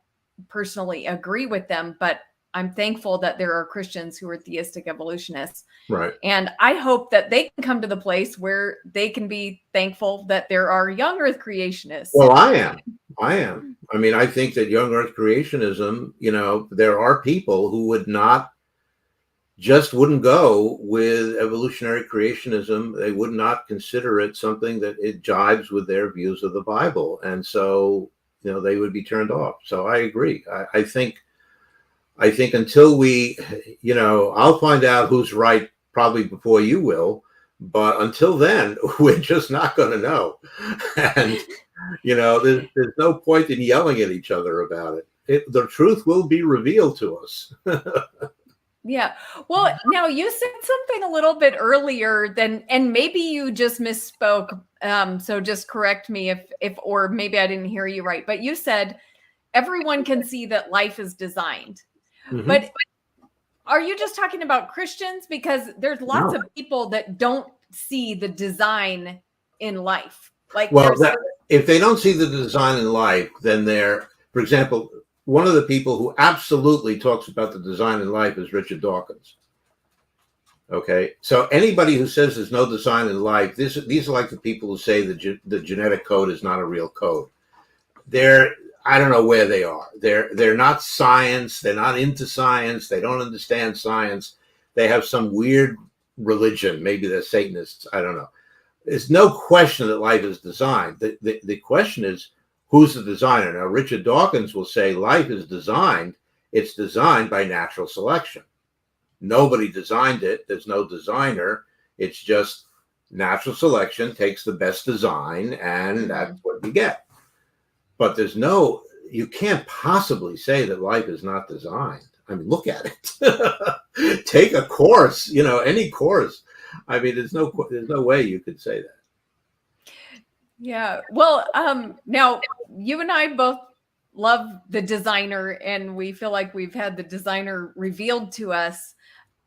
personally agree with them, but I'm thankful that there are Christians who are theistic evolutionists. Right. And I hope that they can come to the place where they can be thankful that there are young earth creationists. Well, I am. I mean, I think that young earth creationism, there are people who wouldn't go with evolutionary creationism. They would not consider it something that it jives with their views of the Bible. And so, they would be turned off. So I agree. I think until we, I'll find out who's right probably before you will, but until then, we're just not going to know. And, there's no point in yelling at each other about it. The truth will be revealed to us. Yeah. Well, now you said something a little bit earlier and maybe you just misspoke. So just correct me or maybe I didn't hear you right, but you said everyone can see that life is designed. Mm-hmm. But are you just talking about Christians? Because there's lots of people that don't see the design in life. Like, if they don't see the design in life, then for example, one of the people who absolutely talks about the design in life is Richard Dawkins. Okay, so anybody who says there's no design in life, these are like the people who say the genetic code is not a real code. I don't know where they are. They're not science. They're not into science. They don't understand science. They have some weird religion. Maybe they're Satanists. I don't know. There's no question that life is designed. The question is, who's the designer? Now, Richard Dawkins will say life is designed. It's designed by natural selection. Nobody designed it. There's no designer. It's just natural selection takes the best design, and that's what you get. But you can't possibly say that life is not designed. I mean, look at it. Take a course, any course. I mean, there's no way you could say that. Yeah. Well, now you and I both love the designer and we feel like we've had the designer revealed to us.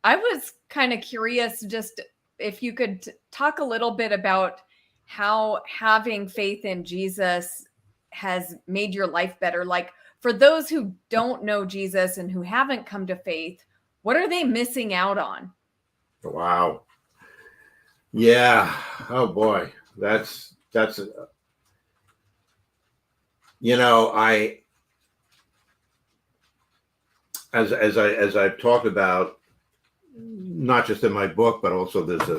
I was kind of curious just if you could talk a little bit about how having faith in Jesus has made your life better. Like, for those who don't know Jesus and who haven't come to faith, what are they missing out on? Wow. Yeah. Oh boy. That's as I've talked about, not just in my book, but also there's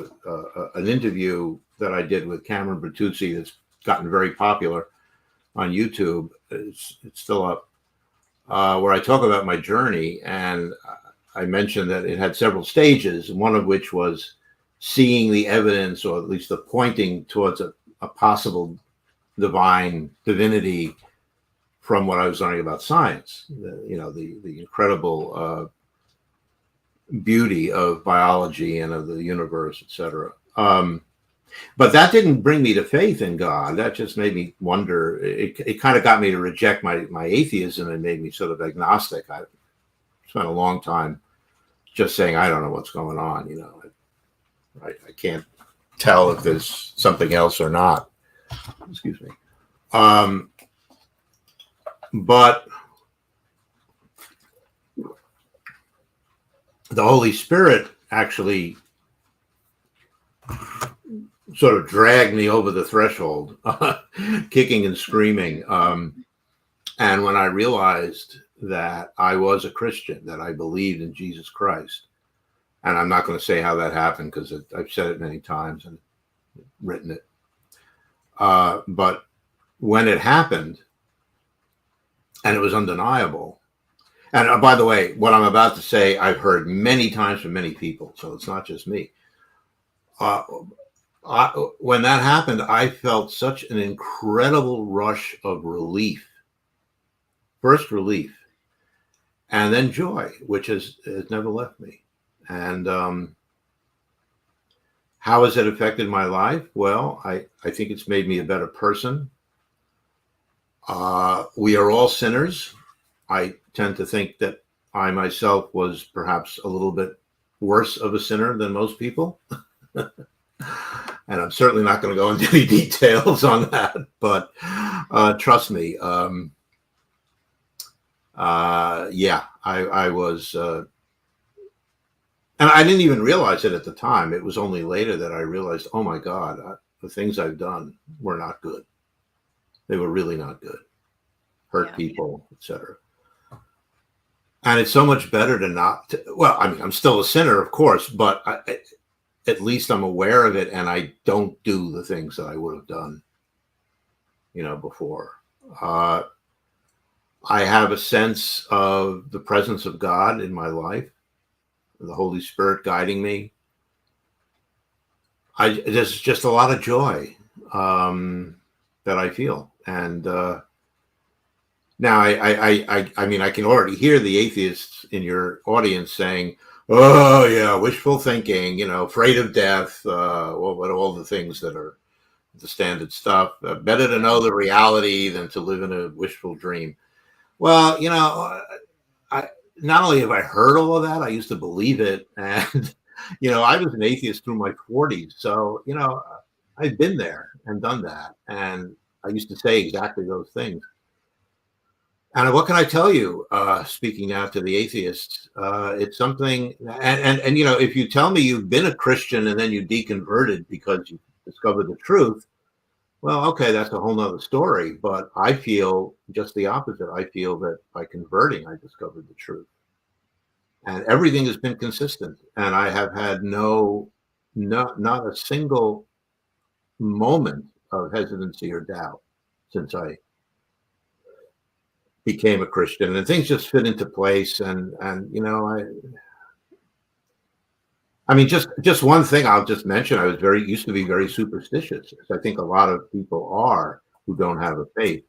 an interview that I did with Cameron Bertuzzi that's gotten very popular on YouTube. It's still up, where I talk about my journey, and I mentioned that it had several stages, one of which was seeing the evidence, or at least the pointing towards a possible divine divinity from what I was learning about science, the incredible beauty of biology and of the universe, etc. But that didn't bring me to faith in God. That just made me wonder. It kind of got me to reject my atheism and made me sort of agnostic. I spent a long time just saying, I don't know what's going on. I can't tell if there's something else or not. Excuse me. But the Holy Spirit actually sort of dragged me over the threshold, kicking and screaming. And when I realized that I was a Christian, that I believed in Jesus Christ, and I'm not going to say how that happened because I've said it many times and written it. But when it happened, and it was undeniable. And by the way, what I'm about to say, I've heard many times from many people, so it's not just me. When that happened, I felt such an incredible rush of relief. First relief, and then joy, which has never left me. And how has it affected my life? Well, I think it's made me a better person. We are all sinners. I tend to think that I myself was perhaps a little bit worse of a sinner than most people. And I'm certainly not going to go into any details on that, but trust me, I was, and I didn't even realize it at the time. It was only later that I realized, oh my God, the things I've done were not good. They were really not good. Hurt people, etc. And it's so much better to not. Well, I mean, I'm still a sinner, of course, but at least I'm aware of it, and I don't do the things that I would have done, before. I have a sense of the presence of God in my life, the Holy Spirit guiding me. There's just a lot of joy that I feel. And now I mean, I can already hear the atheists in your audience saying, oh, yeah, wishful thinking, afraid of death, all the things that are the standard stuff. Better to know the reality than to live in a wishful dream. Well, I not only have I heard all of that, I used to believe it. And, I was an atheist through my 40s. So, I've been there and done that. And I used to say exactly those things. And what can I tell you, speaking now to the atheists, it's something, and if you tell me you've been a Christian and then you deconverted because you discovered the truth, well, okay, that's a whole nother story. But I feel just the opposite. I feel that by converting, I discovered the truth. And everything has been consistent. And I have had not a single moment of hesitancy or doubt since I became a Christian, and things just fit into place. And I mean, just one thing I'll just mention. I used to be very superstitious, as I think a lot of people are who don't have a faith,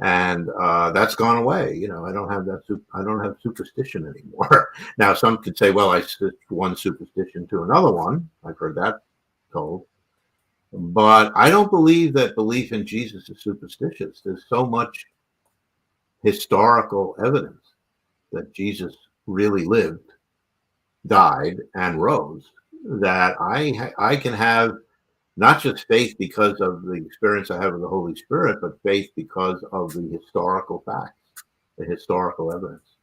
and that's gone away. I don't have that. I don't have superstition anymore. Now, some could say, "Well, I switched one superstition to another one." I've heard that told, but I don't believe that belief in Jesus is superstitious. There's so much historical evidence that Jesus really lived, died, and rose, that I can have not just faith because of the experience I have with the Holy Spirit, but faith because of the historical facts, the historical evidence.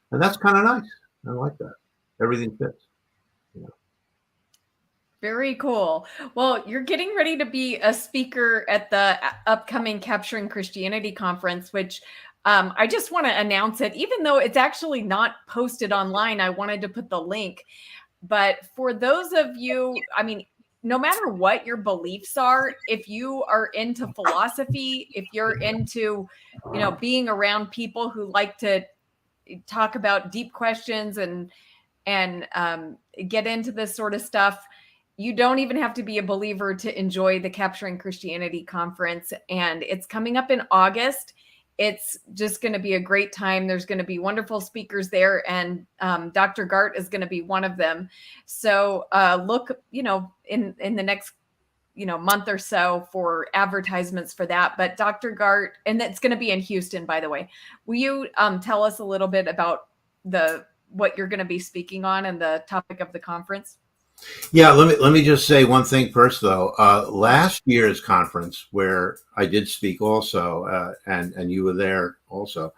And that's kind of nice. I like that. Everything fits. Very cool. Well, you're getting ready to be a speaker at the upcoming Capturing Christianity conference, which I just want to announce it, even though it's actually not posted online. I wanted to put the link. But for those of you, I mean, no matter what your beliefs are, if you are into philosophy, if you're into, being around people who like to talk about deep questions and get into this sort of stuff, you don't even have to be a believer to enjoy the Capturing Christianity conference. And it's coming up in August. It's just going to be a great time. There's going to be wonderful speakers there, and Dr. Garte is going to be one of them. So look, in the next month or so for advertisements for that. But Dr. Garte, and it's going to be in Houston, by the way. Will you tell us a little bit about what you're going to be speaking on and the topic of the conference? Yeah, let me just say one thing first, though. Last year's conference, where I did speak also, and you were there also,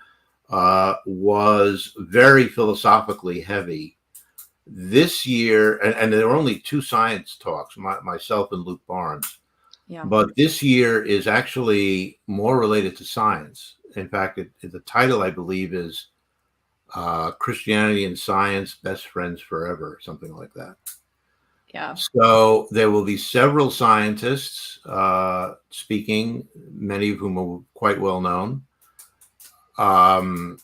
was very philosophically heavy. This year, and there were only two science talks, myself and Luke Barnes. Yeah. But this year is actually more related to science. In fact, the title, I believe, is Christianity and Science, Best Friends Forever, something like that. Yeah. So there will be several scientists speaking, many of whom are quite well known. I mean,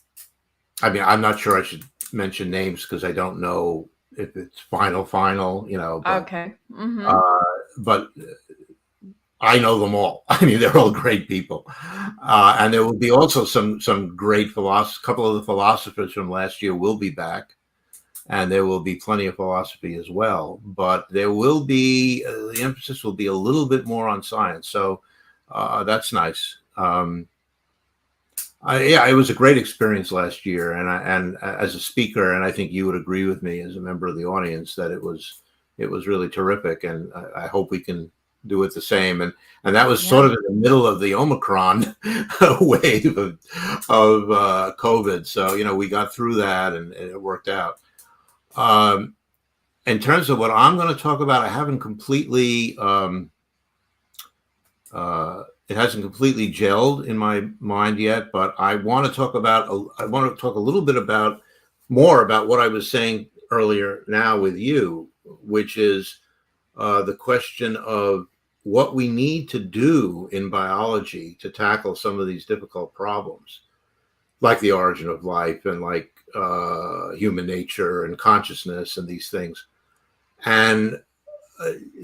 I'm not sure I should mention names because I don't know if it's final, but, okay. But I know them all. I mean, they're all great people. And there will be also some great philosophers. A couple of the philosophers from last year will be back. And there will be plenty of philosophy as well, but there will be the emphasis will be a little bit more on science. So that's nice. Yeah, it was a great experience last year, and as a speaker, and I think you would agree with me as a member of the audience that it was really terrific, and I hope we can do it the same. And that was sort of in the middle of the Omicron wave of COVID. So we got through that, and it worked out. In terms of what I'm going to talk about, I haven't completely, it hasn't completely gelled in my mind yet, but I want to talk a little bit more about what I was saying earlier now with you, which is the question of what we need to do in biology to tackle some of these difficult problems, like the origin of life and like human nature and consciousness and these things. And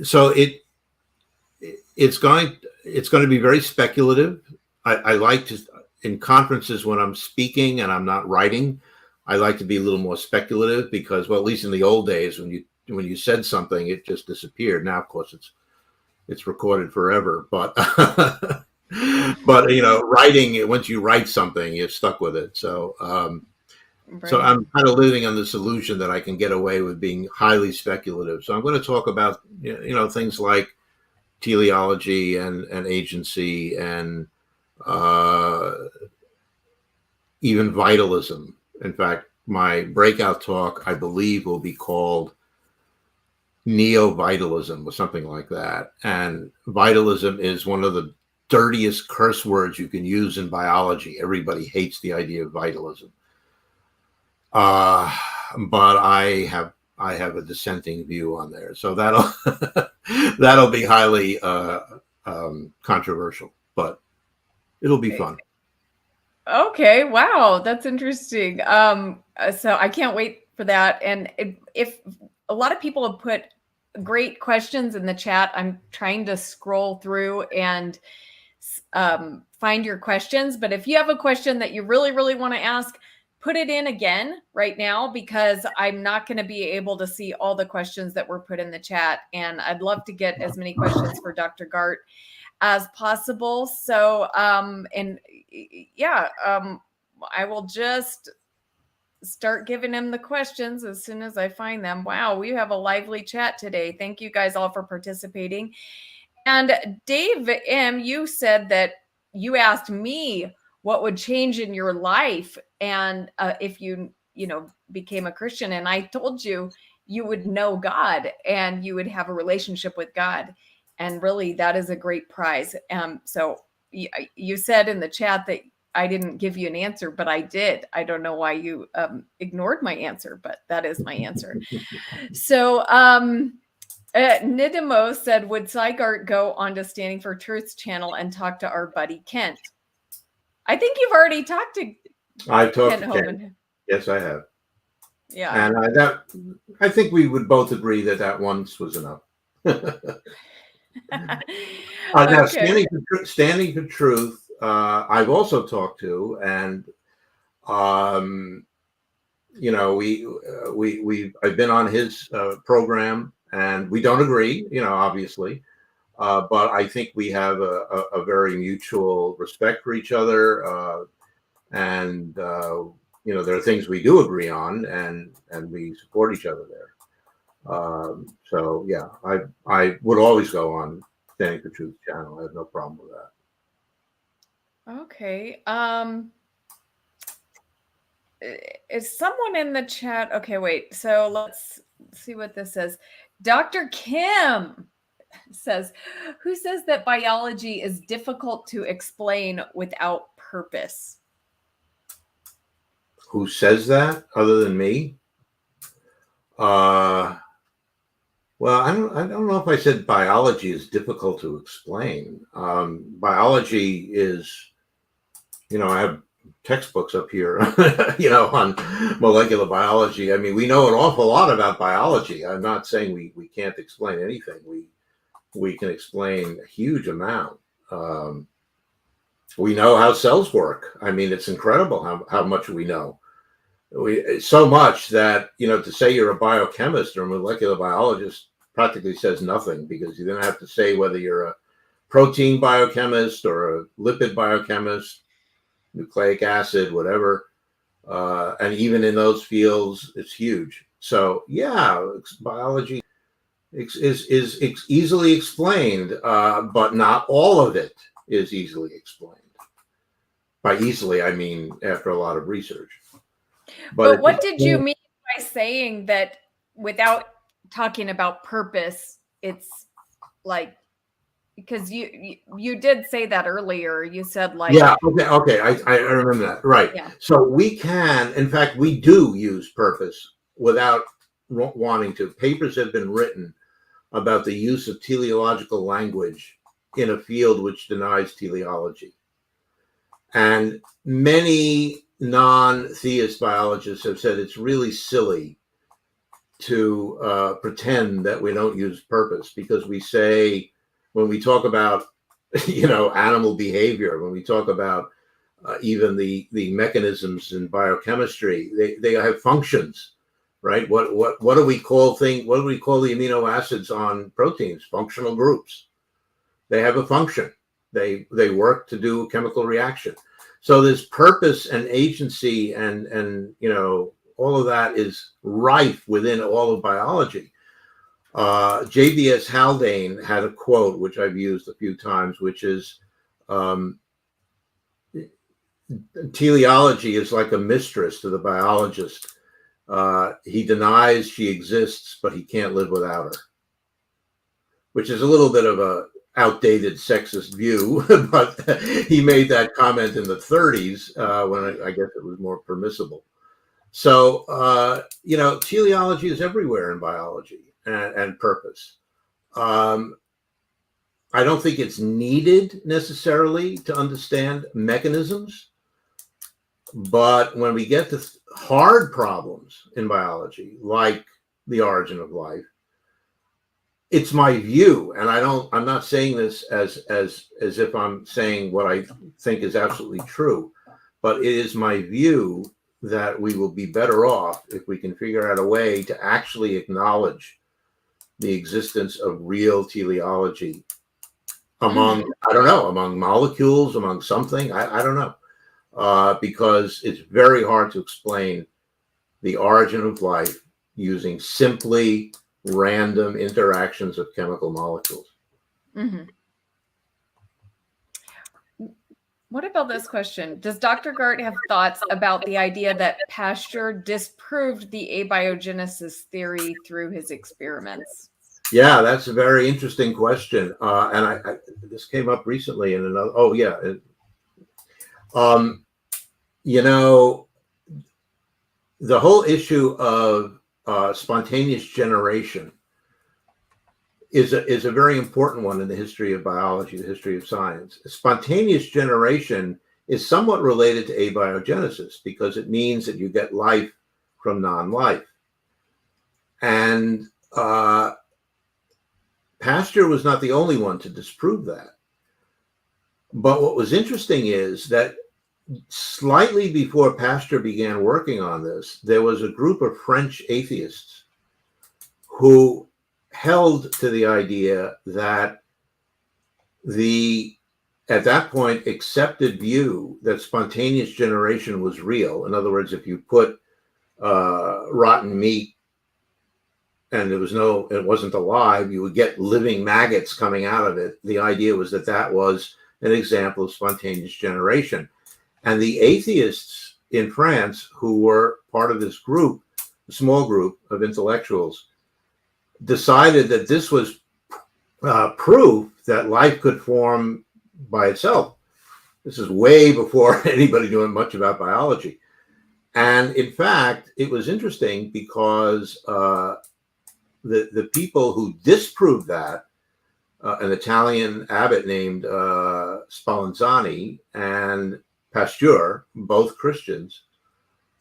so it's going to be very speculative. I like to, in conferences when I'm speaking and I'm not writing, I like to be a little more speculative because, well, at least in the old days when you said something, it just disappeared. Now, of course, it's recorded forever, but writing, once you write something, you're stuck with it. So So I'm kind of living on this illusion that I can get away with being highly speculative. So I'm going to talk about things like teleology and agency and even vitalism. In fact, my breakout talk, I believe, will be called neo-vitalism or something like that. And vitalism is one of the dirtiest curse words you can use in biology. Everybody hates the idea of vitalism. But I have a dissenting view on there. So that'll be highly controversial, but it'll be fun. Okay. Wow. That's interesting. So I can't wait for that. And if a lot of people have put great questions in the chat, I'm trying to scroll through and find your questions. But if you have a question that you really, really want to ask, put it in again right now, because I'm not going to be able to see all the questions that were put in the chat. And I'd love to get as many questions for Dr. Garte as possible. So, I will just start giving him the questions as soon as I find them. Wow, we have a lively chat today. Thank you guys all for participating. And Dave M., you said that you asked me what would change in your life and if you became a Christian. And I told you would know God and you would have a relationship with God. And really, that is a great prize. So you said in the chat that I didn't give you an answer, but I did. I don't know why you ignored my answer, but that is my answer. So Nidimo said, would Cy Garte go on to Standing for Truth's channel and talk to our buddy Kent? I think you've already talked to I've talked to Kent. Yes, I have. Yeah. And I think we would both agree that once was enough. Now, Okay. standing for truth, I've also talked to, and um, I've been on his program, and we don't agree, obviously, but I think we have a very mutual respect for each other, and there are things we do agree on, and we support each other there. So yeah, I would always go on Standing for Truth channel. I have no problem with that. Okay. Is someone in the chat? Okay, wait. So let's see what this says. Dr. Kim says, who says that biology is difficult to explain without purpose? Who says that other than me? Well, I don't know if I said biology is difficult to explain. Biology is, I have textbooks up here, on molecular biology. I mean, we know an awful lot about biology. I'm not saying we can't explain anything. We can explain a huge amount. We know how cells work. I mean, it's incredible how much we know. So much that, to say you're a biochemist or a molecular biologist practically says nothing, because you then have to say whether you're a protein biochemist or a lipid biochemist, nucleic acid, whatever. And even in those fields, it's huge. So yeah, biology is easily explained, but not all of it is easily explained. By easily, I mean after a lot of research. But what did you mean by saying that without talking about purpose? It's like, because you did say that earlier. You said like, yeah, okay, I remember that, right? Yeah. So we can, in fact, we do use purpose without wanting to. Papers have been written about the use of teleological language in a field which denies teleology, and many non-theist biologists have said it's really silly to pretend that we don't use purpose, because we say, when we talk about animal behavior, when we talk about even the mechanisms in biochemistry, they have functions, right? What do we call the amino acids on proteins? Functional groups. They have a function. They work to do a chemical reaction. So this purpose and agency and all of that is rife within all of biology. JBS Haldane had a quote, which I've used a few times, which is, teleology is like a mistress to the biologist. He denies she exists, but he can't live without her, which is a little bit of a outdated sexist view, but he made that comment in the 30s, when I guess it was more permissible. So, teleology is everywhere in biology, and purpose. I don't think it's needed necessarily to understand mechanisms, but when we get to hard problems in biology, like the origin of life, it's my view, and I'm not saying this as if I'm saying what I think is absolutely true, but it is my view that we will be better off if we can figure out a way to actually acknowledge the existence of real teleology among, among molecules, among something, I don't know, because it's very hard to explain the origin of life using simply random interactions of chemical molecules. Mm-hmm. What about this question? Does Dr. Garte have thoughts about the idea that Pasteur disproved the abiogenesis theory through his experiments? Yeah, that's a very interesting question. And I this came up recently in another, the whole issue of spontaneous generation is a very important one in the history of biology, the history of science. Spontaneous generation is somewhat related to abiogenesis, because it means that you get life from non-life. And Pasteur was not the only one to disprove that. But what was interesting is that slightly before Pasteur began working on this, there was a group of French atheists who held to the idea that the, at that point, accepted view that spontaneous generation was real. In other words, if you put rotten meat and it wasn't alive, you would get living maggots coming out of it. The idea was that that was an example of spontaneous generation. And the atheists in France, who were part of this group, a small group of intellectuals, decided that this was proof that life could form by itself. This is way before anybody knew much about biology. And in fact, it was interesting because the people who disproved that, an Italian abbot named Spallanzani and Pasteur, both Christians,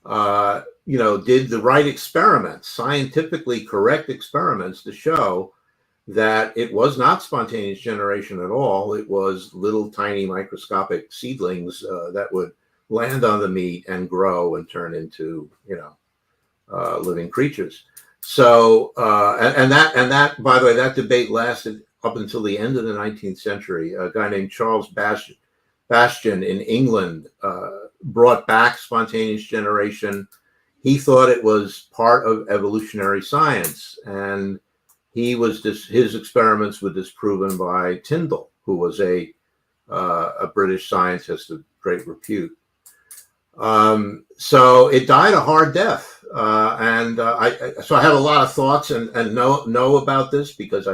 did the right experiments, scientifically correct experiments to show that it was not spontaneous generation at all. It was little tiny microscopic seedlings that would land on the meat and grow and turn into, living creatures. So, and that, by the way, that debate lasted up until the end of the 19th century. A guy named Charles Bastian in England brought back spontaneous generation. He thought it was part of evolutionary science, and his experiments were disproven by Tyndall, who was a British scientist of great repute. So it died a hard death, so I have a lot of thoughts and know about this because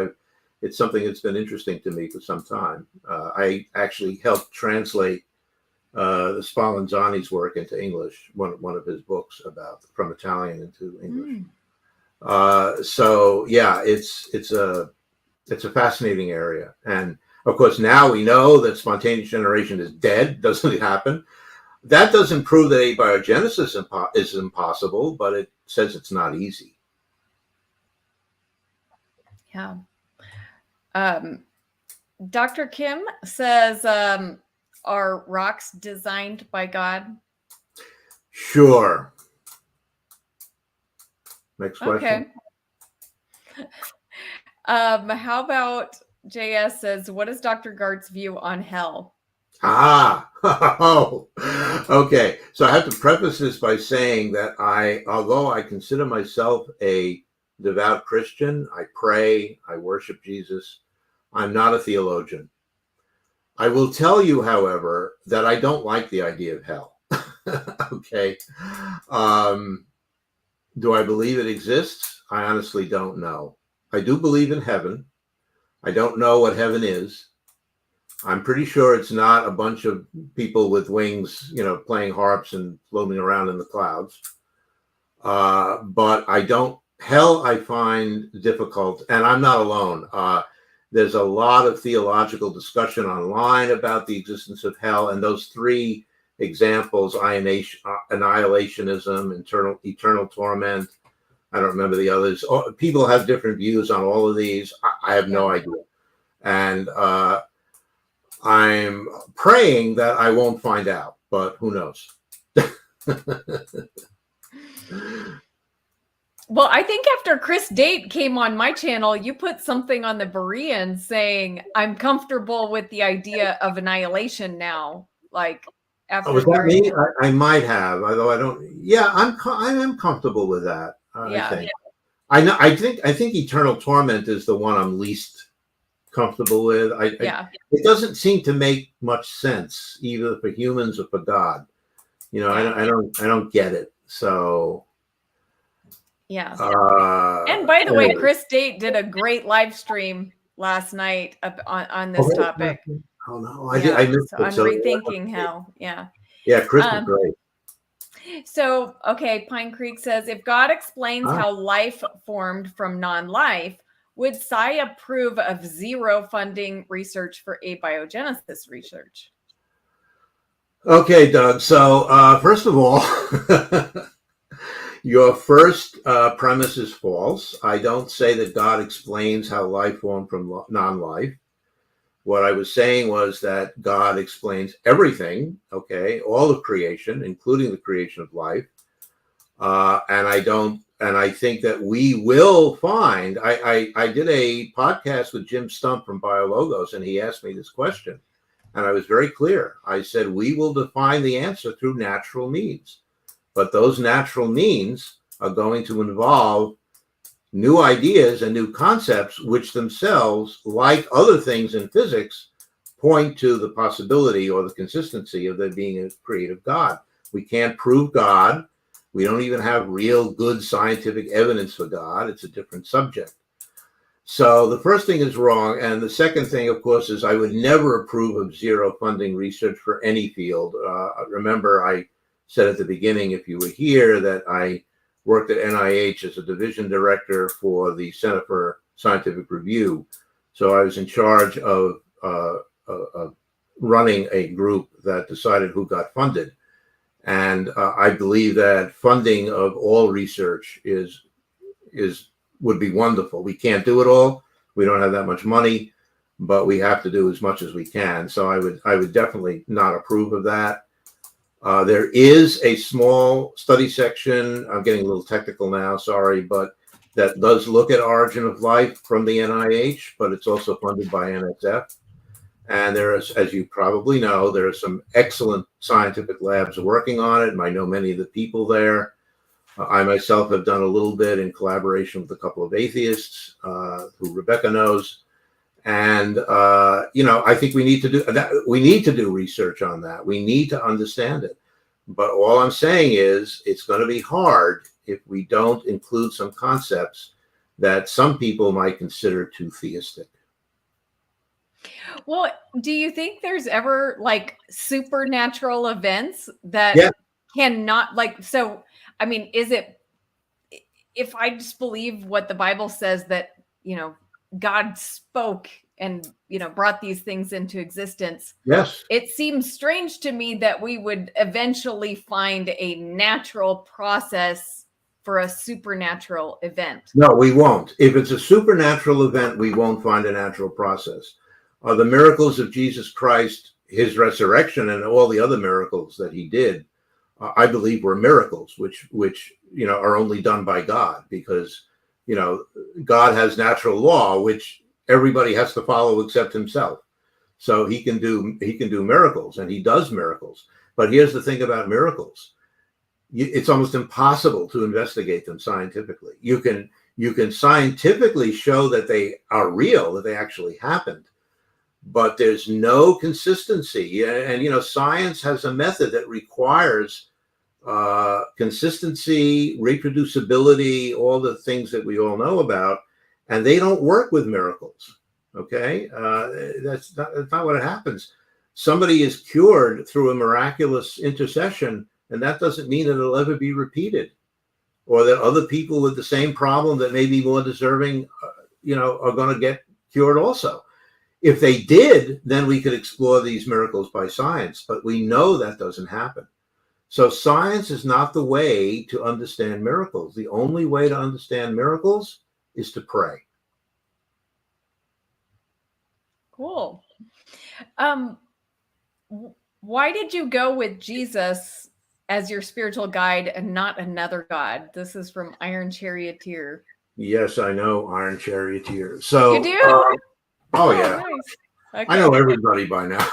it's something that's been interesting to me for some time. I actually helped translate the Spallanzani's work into English, one of his books from Italian into English. So yeah, it's a fascinating area, and of course now we know that spontaneous generation is dead, doesn't happen. That doesn't prove that abiogenesis is impossible, but it says it's not easy. Yeah. Dr. Kim says, are rocks designed by God? Sure. Next question. Okay. How about JS says, what is Dr. Garte's view on hell? Oh, okay. So I have to preface this by saying that although I consider myself a devout Christian, I pray, I worship Jesus, I'm not a theologian. I will tell you, however, that I don't like the idea of hell. Okay. Do I believe it exists? I honestly don't know. I do believe in heaven. I don't know what heaven is. I'm pretty sure it's not a bunch of people with wings, playing harps and floating around in the clouds. But hell I find difficult, and I'm not alone. There's a lot of theological discussion online about the existence of hell, and those three examples, annihilationism, eternal torment, I don't remember the others. People have different views on all of these. I have no idea. And I'm praying that I won't find out, but who knows? Well, I think after Chris Date came on my channel, you put something on the Berean saying, I'm comfortable with the idea of annihilation now. Like, after was that me? I might have, although I don't. Yeah, I am comfortable with that. I think. Yeah. I think eternal torment is the one I'm least comfortable with. It doesn't seem to make much sense either for humans or for God. I don't get it. So. Yeah. And by the way, Chris Date did a great live stream last night on this topic. Oh no, I missed it. On rethinking hell. Yeah. Yeah, Chris is great. So, okay, Pine Creek says, if God explains how life formed from non-life, would Sci approve of zero funding research for abiogenesis research? Okay, Doug. So, first of all, Your first premise is false. I don't say that God explains how life formed from non-life. What I was saying was that God explains everything, okay, all of creation, including the creation of life. And I think that we will find. I did a podcast with Jim Stump from BioLogos, and he asked me this question, and I was very clear. I said, we will define the answer through natural means, but those natural means are going to involve new ideas and new concepts, which themselves, like other things in physics, point to the possibility or the consistency of there being a creative God. We can't prove God. We don't even have real good scientific evidence for God. It's a different subject. So the first thing is wrong. And the second thing, of course, is I would never approve of zero funding research for any field. Remember, I said at the beginning, if you were here, that I worked at NIH as a division director for the Center for Scientific Review. So I was in charge of running a group that decided who got funded. And I believe that funding of all research would be wonderful. We can't do it all. We don't have that much money, but we have to do as much as we can. So I would definitely not approve of that. There is a small study section. I'm getting a little technical now, sorry, but that does look at origin of life from the NIH, but it's also funded by NSF. And there is, as you probably know, there are some excellent scientific labs working on it. And I know many of the people there. I myself have done a little bit in collaboration with a couple of atheists who Rebecca knows. And, I think we need to do that. We need to do research on that. We need to understand it. But all I'm saying is it's going to be hard if we don't include some concepts that some people might consider too theistic. Well, do you think there's ever like supernatural events that cannot so, I mean, is it, if I just believe what the Bible says that, God spoke and, brought these things into existence. Yes. It seems strange to me that we would eventually find a natural process for a supernatural event. No, we won't. If it's a supernatural event, we won't find a natural process. The miracles of Jesus Christ, his resurrection, and all the other miracles that he did, I believe were miracles, which are only done by God, because God has natural law, which everybody has to follow except himself. So he can do miracles, and he does miracles. But here's the thing about miracles: it's almost impossible to investigate them scientifically. You can scientifically show that they are real, that they actually happened, but there's no consistency. And science has a method that requires consistency, reproducibility, all the things that we all know about, and they don't work with miracles. Okay, that's not what happens. Somebody is cured through a miraculous intercession, and that doesn't mean that it'll ever be repeated, or that other people with the same problem that may be more deserving, are going to get cured also. If they did, then we could explore these miracles by science, but we know that doesn't happen. So science is not the way to understand miracles. The only way to understand miracles is to pray. Cool. Why did you go with Jesus as your spiritual guide and not another God? This is from Iron Charioteer. Yes, I know Iron Charioteer. So you do? Oh yeah, nice. Okay. I know everybody by now.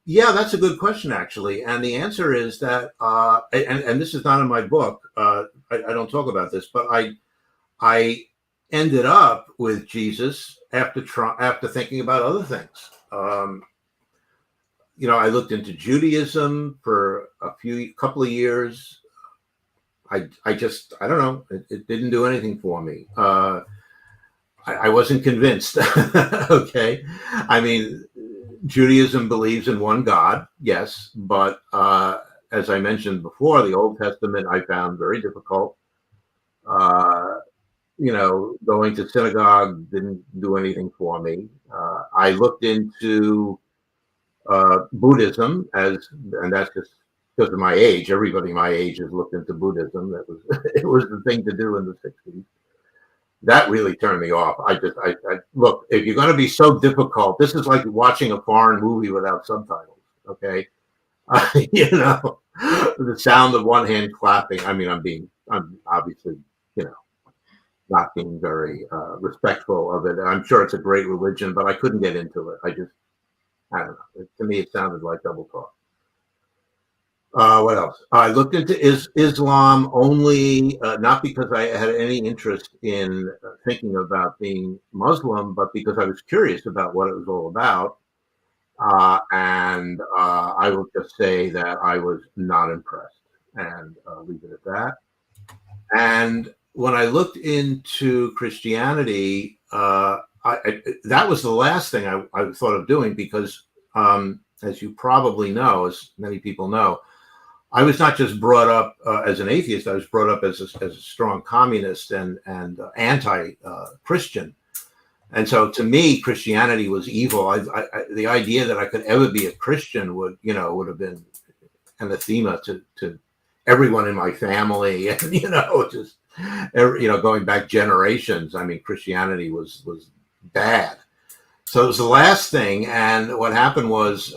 Yeah, that's a good question, actually. And the answer is that, and this is not in my book. I don't talk about this, but I ended up with Jesus after thinking about other things. I looked into Judaism for a couple of years. I don't know. It didn't do anything for me. I wasn't convinced. Okay. I mean, Judaism believes in one God, yes, but as I mentioned before, the Old Testament I found very difficult. Going to synagogue didn't do anything for me. I looked into Buddhism, and that's just because of my age. Everybody my age has looked into Buddhism. That was it was the thing to do in the 60s. That really turned me off. I look, if you're going to be so difficult, this is like watching a foreign movie without subtitles. Okay, the sound of one hand clapping. I mean, I'm obviously, not being very respectful of it. I'm sure it's a great religion, but I couldn't get into it. I don't know. To me, it sounded like double talk. What else? I looked into Islam only, not because I had any interest in thinking about being Muslim, but because I was curious about what it was all about. And I will just say that I was not impressed, and leave it at that. And when I looked into Christianity, that was the last thing I thought of doing because, as you probably know, as many people know, I was not just brought up as an atheist. I was brought up as a strong communist and anti-Christian. And so to me, Christianity was evil. The idea that I could ever be a Christian would have been anathema to everyone in my family, and just going back generations. I mean, Christianity was bad. So it was the last thing. And what happened was,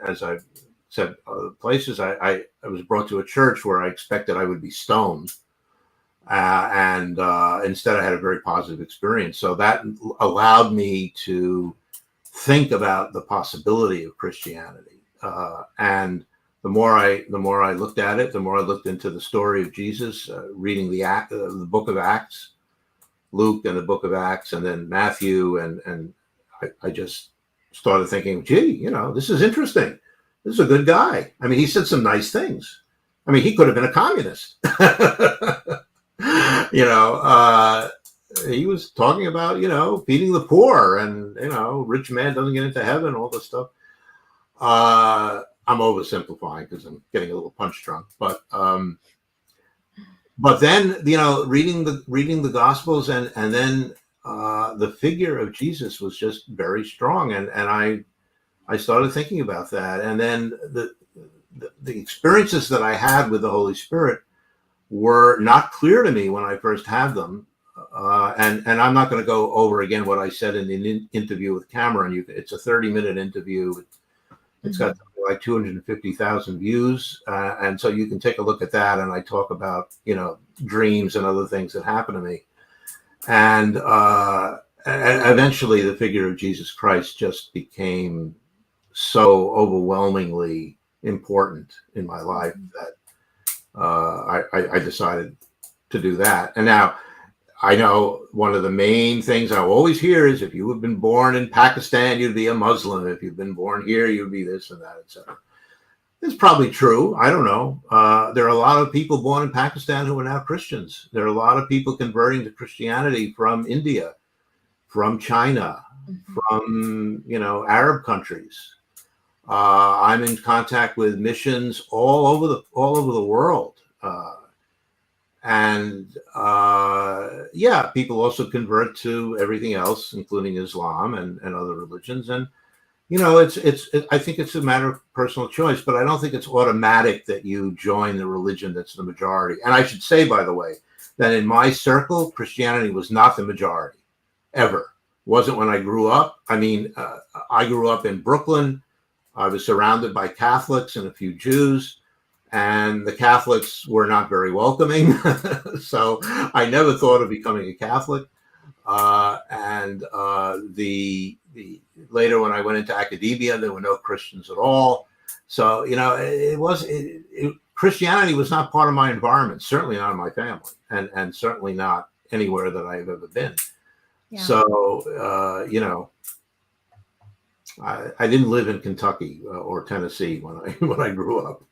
as I've said other places, I was brought to a church where I expected I would be stoned. And instead I had a very positive experience. So that allowed me to think about the possibility of Christianity. And the more I looked at it, the more I looked into the story of Jesus, reading the book of Acts, Luke and the book of Acts, and then Matthew. And I just started thinking, gee, this is interesting. This is a good guy. I mean, he said some nice things. I mean, he could have been a communist. He was talking about, feeding the poor and, rich man doesn't get into heaven, all this stuff. I'm oversimplifying because I'm getting a little punch drunk, but then, reading the Gospels and then the figure of Jesus was just very strong. And I started thinking about that. And then the experiences that I had with the Holy Spirit were not clear to me when I first had them. And I'm not going to go over again what I said in the interview with Cameron. It's a 30-minute interview. It's got something like 250,000 views. And so you can take a look at that. And I talk about, dreams and other things that happened to me. And eventually the figure of Jesus Christ just became so overwhelmingly important in my life that I decided to do that. And now I know one of the main things I always hear is if you have been born in Pakistan, you'd be a Muslim. If you've been born here, you'd be this and that, etc. It's probably true. I don't know. There are a lot of people born in Pakistan who are now Christians. There are a lot of people converting to Christianity from India, from China, from, Arab countries. I'm in contact with missions all over the world. People also convert to everything else, including Islam and other religions. And, I think it's a matter of personal choice, but I don't think it's automatic that you join the religion that's the majority. And I should say, by the way, that in my circle, Christianity was not the majority, ever. Wasn't when I grew up. I mean, I grew up in Brooklyn. I was surrounded by Catholics and a few Jews, and the Catholics were not very welcoming. So I never thought of becoming a Catholic. Later when I went into academia, there were no Christians at all. So, Christianity was not part of my environment, certainly not in my family, and certainly not anywhere that I've ever been. Yeah. So, I didn't live in Kentucky or Tennessee when I grew up.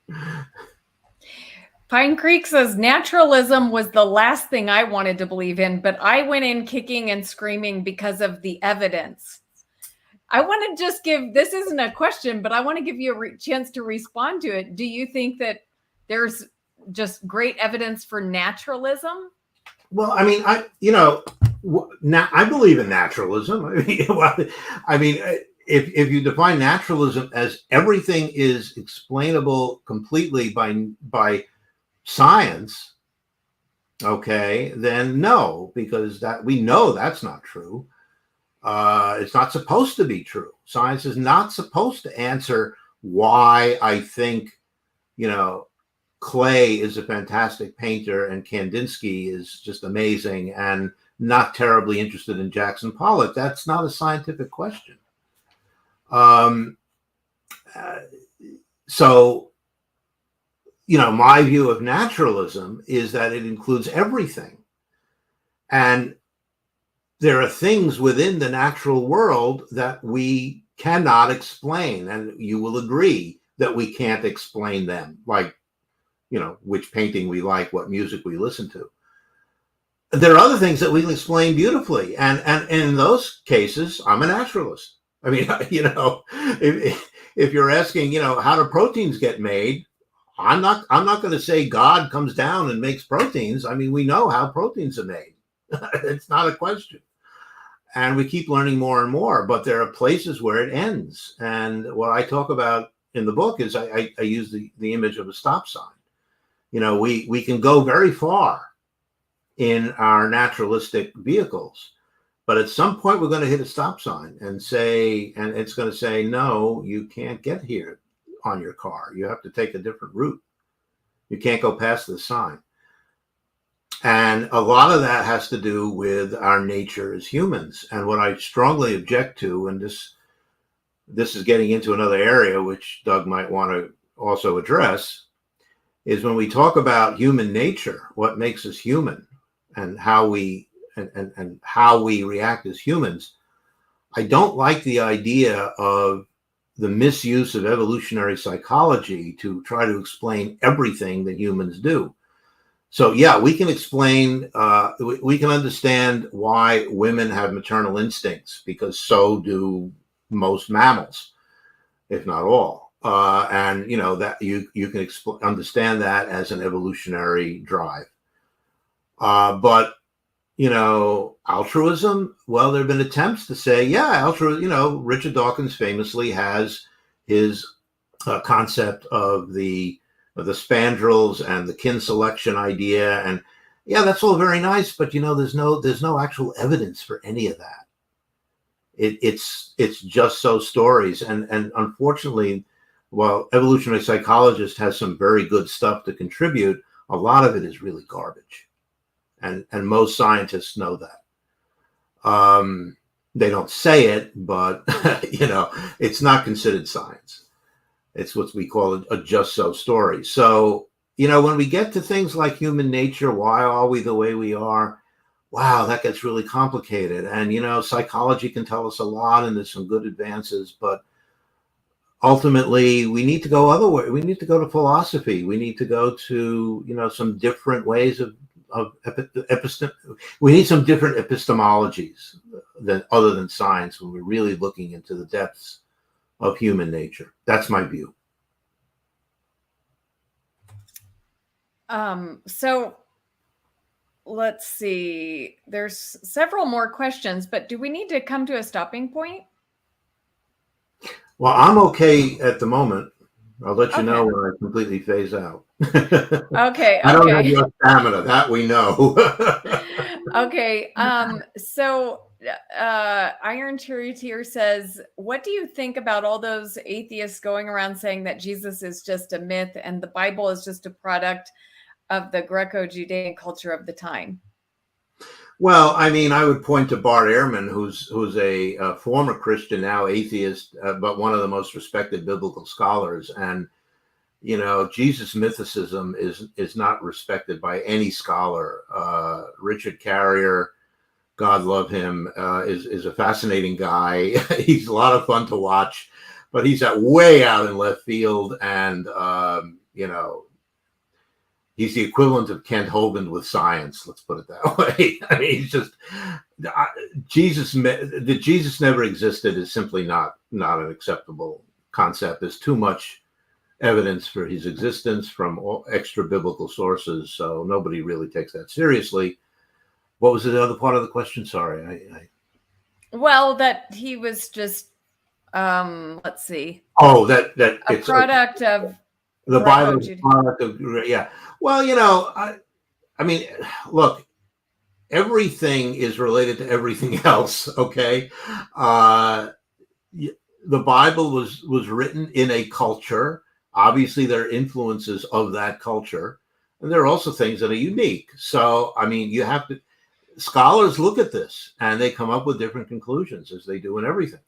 Pine Creek says naturalism was the last thing I wanted to believe in, but I went in kicking and screaming because of the evidence. I want to just this isn't a question, but I want to give you a chance to respond to it. Do you think that there's just great evidence for naturalism? Well, I mean, now I believe in naturalism. if you define naturalism as everything is explainable completely by science, okay, then no, because that we know that's not true. It's not supposed to be true. Science is not supposed to answer why I think, Clay is a fantastic painter and Kandinsky is just amazing and not terribly interested in Jackson Pollock. That's not a scientific question. So, my view of naturalism is that it includes everything. And there are things within the natural world that we cannot explain. And you will agree that we can't explain them, like, which painting we like, what music we listen to. There are other things that we can explain beautifully. And in those cases, I'm a naturalist. I mean, if you're asking, how do proteins get made? I'm not going to say God comes down and makes proteins. I mean, we know how proteins are made. It's not a question. And we keep learning more and more, but there are places where it ends. And what I talk about in the book is I use the image of a stop sign. We can go very far in our naturalistic vehicles, but at some point we're going to hit a stop sign and it's going to say, no, you can't get here on your car. You have to take a different route. You can't go past this sign. And a lot of that has to do with our nature as humans. And what I strongly object to, and this is getting into another area which Doug might want to also address, is when we talk about human nature, what makes us human and how we and how we react as humans. I don't like the idea of the misuse of evolutionary psychology to try to explain everything that humans do. So yeah, we can explain, we can understand why women have maternal instincts, because so do most mammals, if not all. And that you can understand that as an evolutionary drive. But altruism, well, there have been attempts to say, yeah, altruism, Richard Dawkins famously has his concept of the spandrels and the kin selection idea. And yeah, that's all very nice, but there's no actual evidence for any of that. It's just so stories. And unfortunately, while evolutionary psychologist has some very good stuff to contribute, a lot of it is really garbage. And most scientists know that. They don't say it, but it's not considered science. It's what we call a just so story. So, when we get to things like human nature, why are we the way we are? Wow, that gets really complicated. And, psychology can tell us a lot, and there's some good advances, but ultimately we need to go other way. We need to go to philosophy. We need to go to, some different ways of we need some different epistemologies other than science when we're really looking into the depths of human nature. That's my view. So let's see. There's several more questions, but do we need to come to a stopping point? Well, I'm okay at the moment. I'll let you know when I completely phase out. Okay. I don't have your stamina, that we know. Okay. So Iron Charioteer says, what do you think about all those atheists going around saying that Jesus is just a myth and the Bible is just a product of the Greco-Judean culture of the time? Well, I mean, I would point to Bart Ehrman, who's a former Christian, now atheist, but one of the most respected biblical scholars. And Jesus mythicism is not respected by any scholar. Richard Carrier, God love him, is a fascinating guy. He's a lot of fun to watch, but he's way out in left field, and he's the equivalent of Kent Hovind with science. Let's put it that way. I mean, he's just Jesus. That Jesus never existed is simply not an acceptable concept. There's too much evidence for his existence from all extra biblical sources, so nobody really takes that seriously. What was the other part of the question? Sorry. Well, that he was just let's see. Oh, that A it's product of the right. Bible is a product of, yeah. Well, I mean, look, everything is related to everything else. Okay, the Bible was written in a culture. Obviously, there are influences of that culture, and there are also things that are unique. So, I mean, you have to. Scholars look at this and they come up with different conclusions, as they do in everything.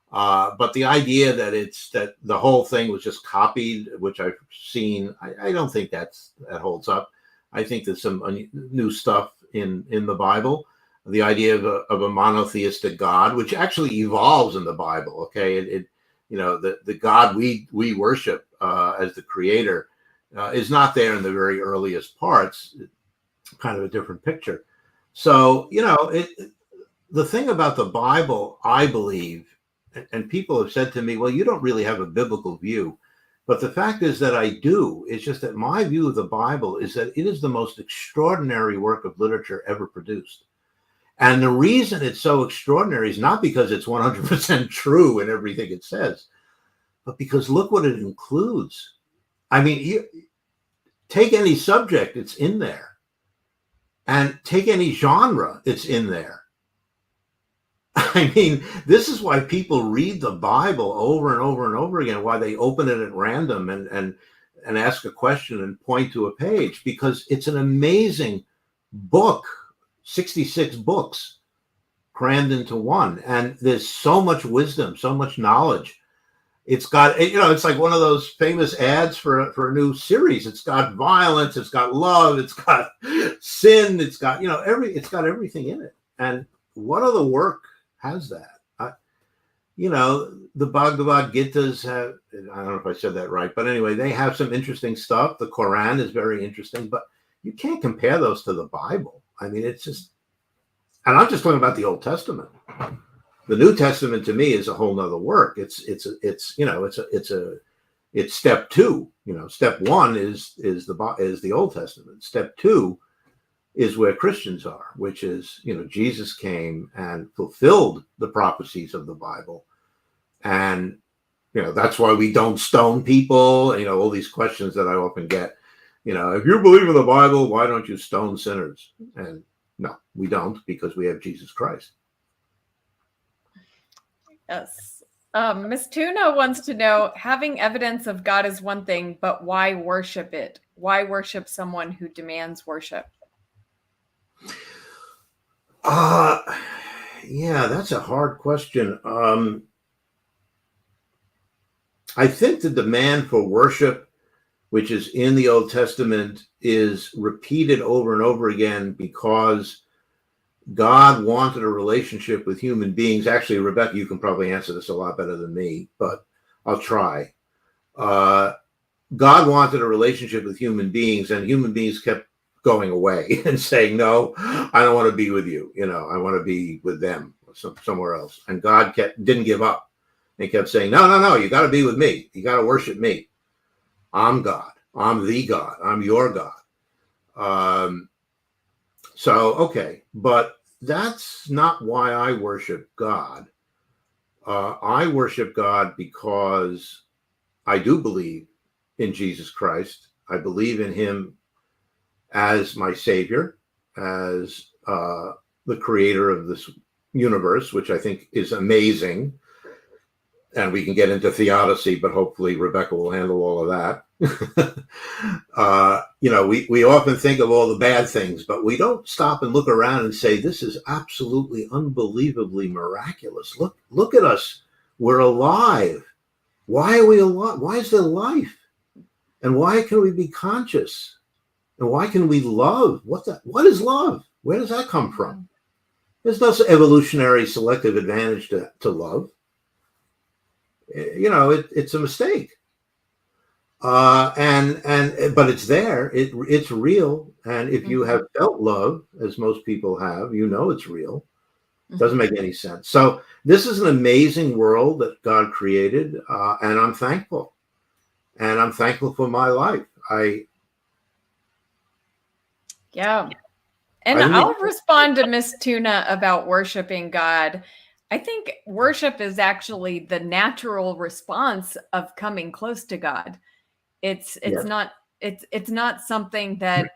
But the idea that the whole thing was just copied, which I've seen, I don't think that holds up. I think there's some new stuff in the Bible. The idea of a monotheistic God, which actually evolves in the Bible. Okay, the God we worship as the creator is not there in the very earliest parts. It's kind of a different picture. So, the thing about the Bible, I believe, and people have said to me, well, you don't really have a biblical view. But the fact is that I do. It's just that my view of the Bible is that it is the most extraordinary work of literature ever produced. And the reason it's so extraordinary is not because it's 100% true in everything it says, but because look what it includes. I mean, you take any subject, it's in there. And take any genre, it's in there. I mean, this is why people read the Bible over and over and over again, why they open it at random and ask a question and point to a page, because it's an amazing book, 66 books crammed into one. And there's so much wisdom, so much knowledge. It's got, it's like one of those famous ads for a new series. It's got violence, it's got love, it's got sin, it's got, it's got everything in it. And what other work has that? The Bhagavad Gitas have, I don't know if I said that right, but anyway, they have some interesting stuff. The Quran is very interesting, but you can't compare those to the Bible. I mean, it's just, and I'm just talking about the Old Testament. The New Testament to me is a whole nother work. It's step two. Step one is the Old Testament. Step two is where Christians are, which is, Jesus came and fulfilled the prophecies of the Bible. And, that's why we don't stone people, all these questions that I often get, if you believe in the Bible, why don't you stone sinners? And no, we don't, because we have Jesus Christ. Yes. Miss Tuna wants to know, having evidence of God is one thing, but why worship it? Why worship someone who demands worship? Yeah, that's a hard question. I think the demand for worship, which is in the Old Testament, is repeated over and over again because God wanted a relationship with human beings. Actually, Rebecca, you can probably answer this a lot better than me, but I'll try. God wanted a relationship with human beings, and human beings kept going away and saying, no, I don't want to be with you. I want to be with them somewhere else. And God didn't give up. He kept saying, no, you got to be with me. You got to worship me. I'm God. I'm the God. I'm your God. Okay, but that's not why I worship God. I worship God because I do believe in Jesus Christ. I believe in him as my savior, as the creator of this universe, which I think is amazing. And we can get into theodicy, but hopefully Rebecca will handle all of that. We often think of all the bad things, but we don't stop and look around and say, this is absolutely unbelievably miraculous. Look at us. We're alive. Why are we alive? Why is there life? And why can we be conscious? And why can we love? What is love? Where does that come from? There's no evolutionary selective advantage to love. It's a mistake. But it's there. It's real. And if you have felt love, as most people have, it's real. It doesn't make any sense. So this is an amazing world that God created, and I'm thankful. And I'm thankful for my life. Yeah. And I'll respond to Miss Tuna about worshiping God. I think worship is actually the natural response of coming close to God. It's Yes. not something that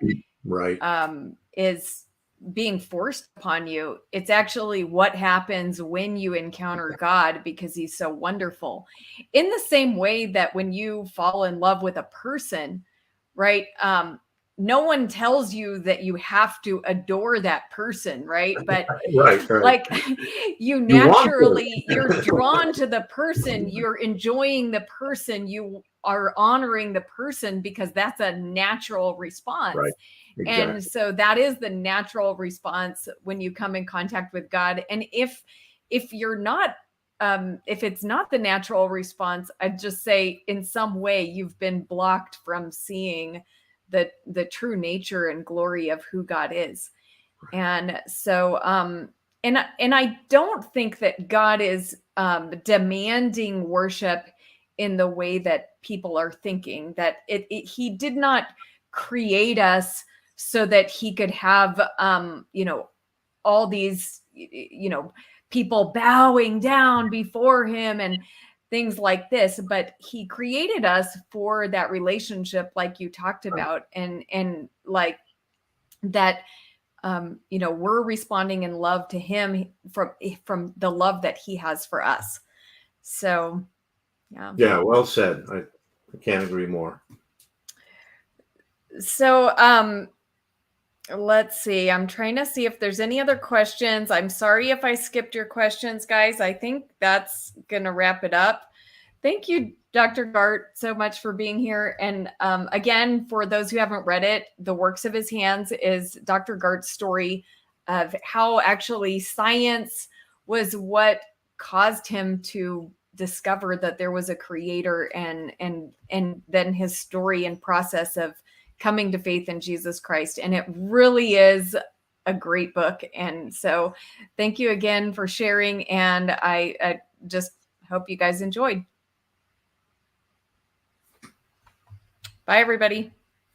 Right. is being forced upon you. It's actually what happens when you encounter God, because he's so wonderful. In the same way that when you fall in love with a person, right? No one tells you that you have to adore that person, right? But Right. like you You want to. naturally, you're drawn to the person, you're enjoying the person, you are honoring the person, because that's a natural response. Right. And Exactly. so that is the natural response when you come in contact with God. And if you're not, if it's not the natural response, I'd just say in some way you've been blocked from seeing the true nature and glory of who God is. And so and I don't think that God is demanding worship in the way that people are thinking, that he did not create us so that he could have all these people bowing down before him and things like this, but he created us for that relationship, like you talked about, and like that we're responding in love to him from the love that he has for us. So Yeah. Well said. I can't agree more. So let's see. I'm trying to see if there's any other questions. I'm sorry if I skipped your questions, guys. I think that's going to wrap it up. Thank you, Dr. Garte, so much for being here. And again, for those who haven't read it, The Works of His Hands is Dr. Garte's story of how actually science was what caused him to discover that there was a creator, and then his story and process of coming to faith in Jesus Christ. And it really is a great book. And so thank you again for sharing. And I just hope you guys enjoyed. Bye, everybody.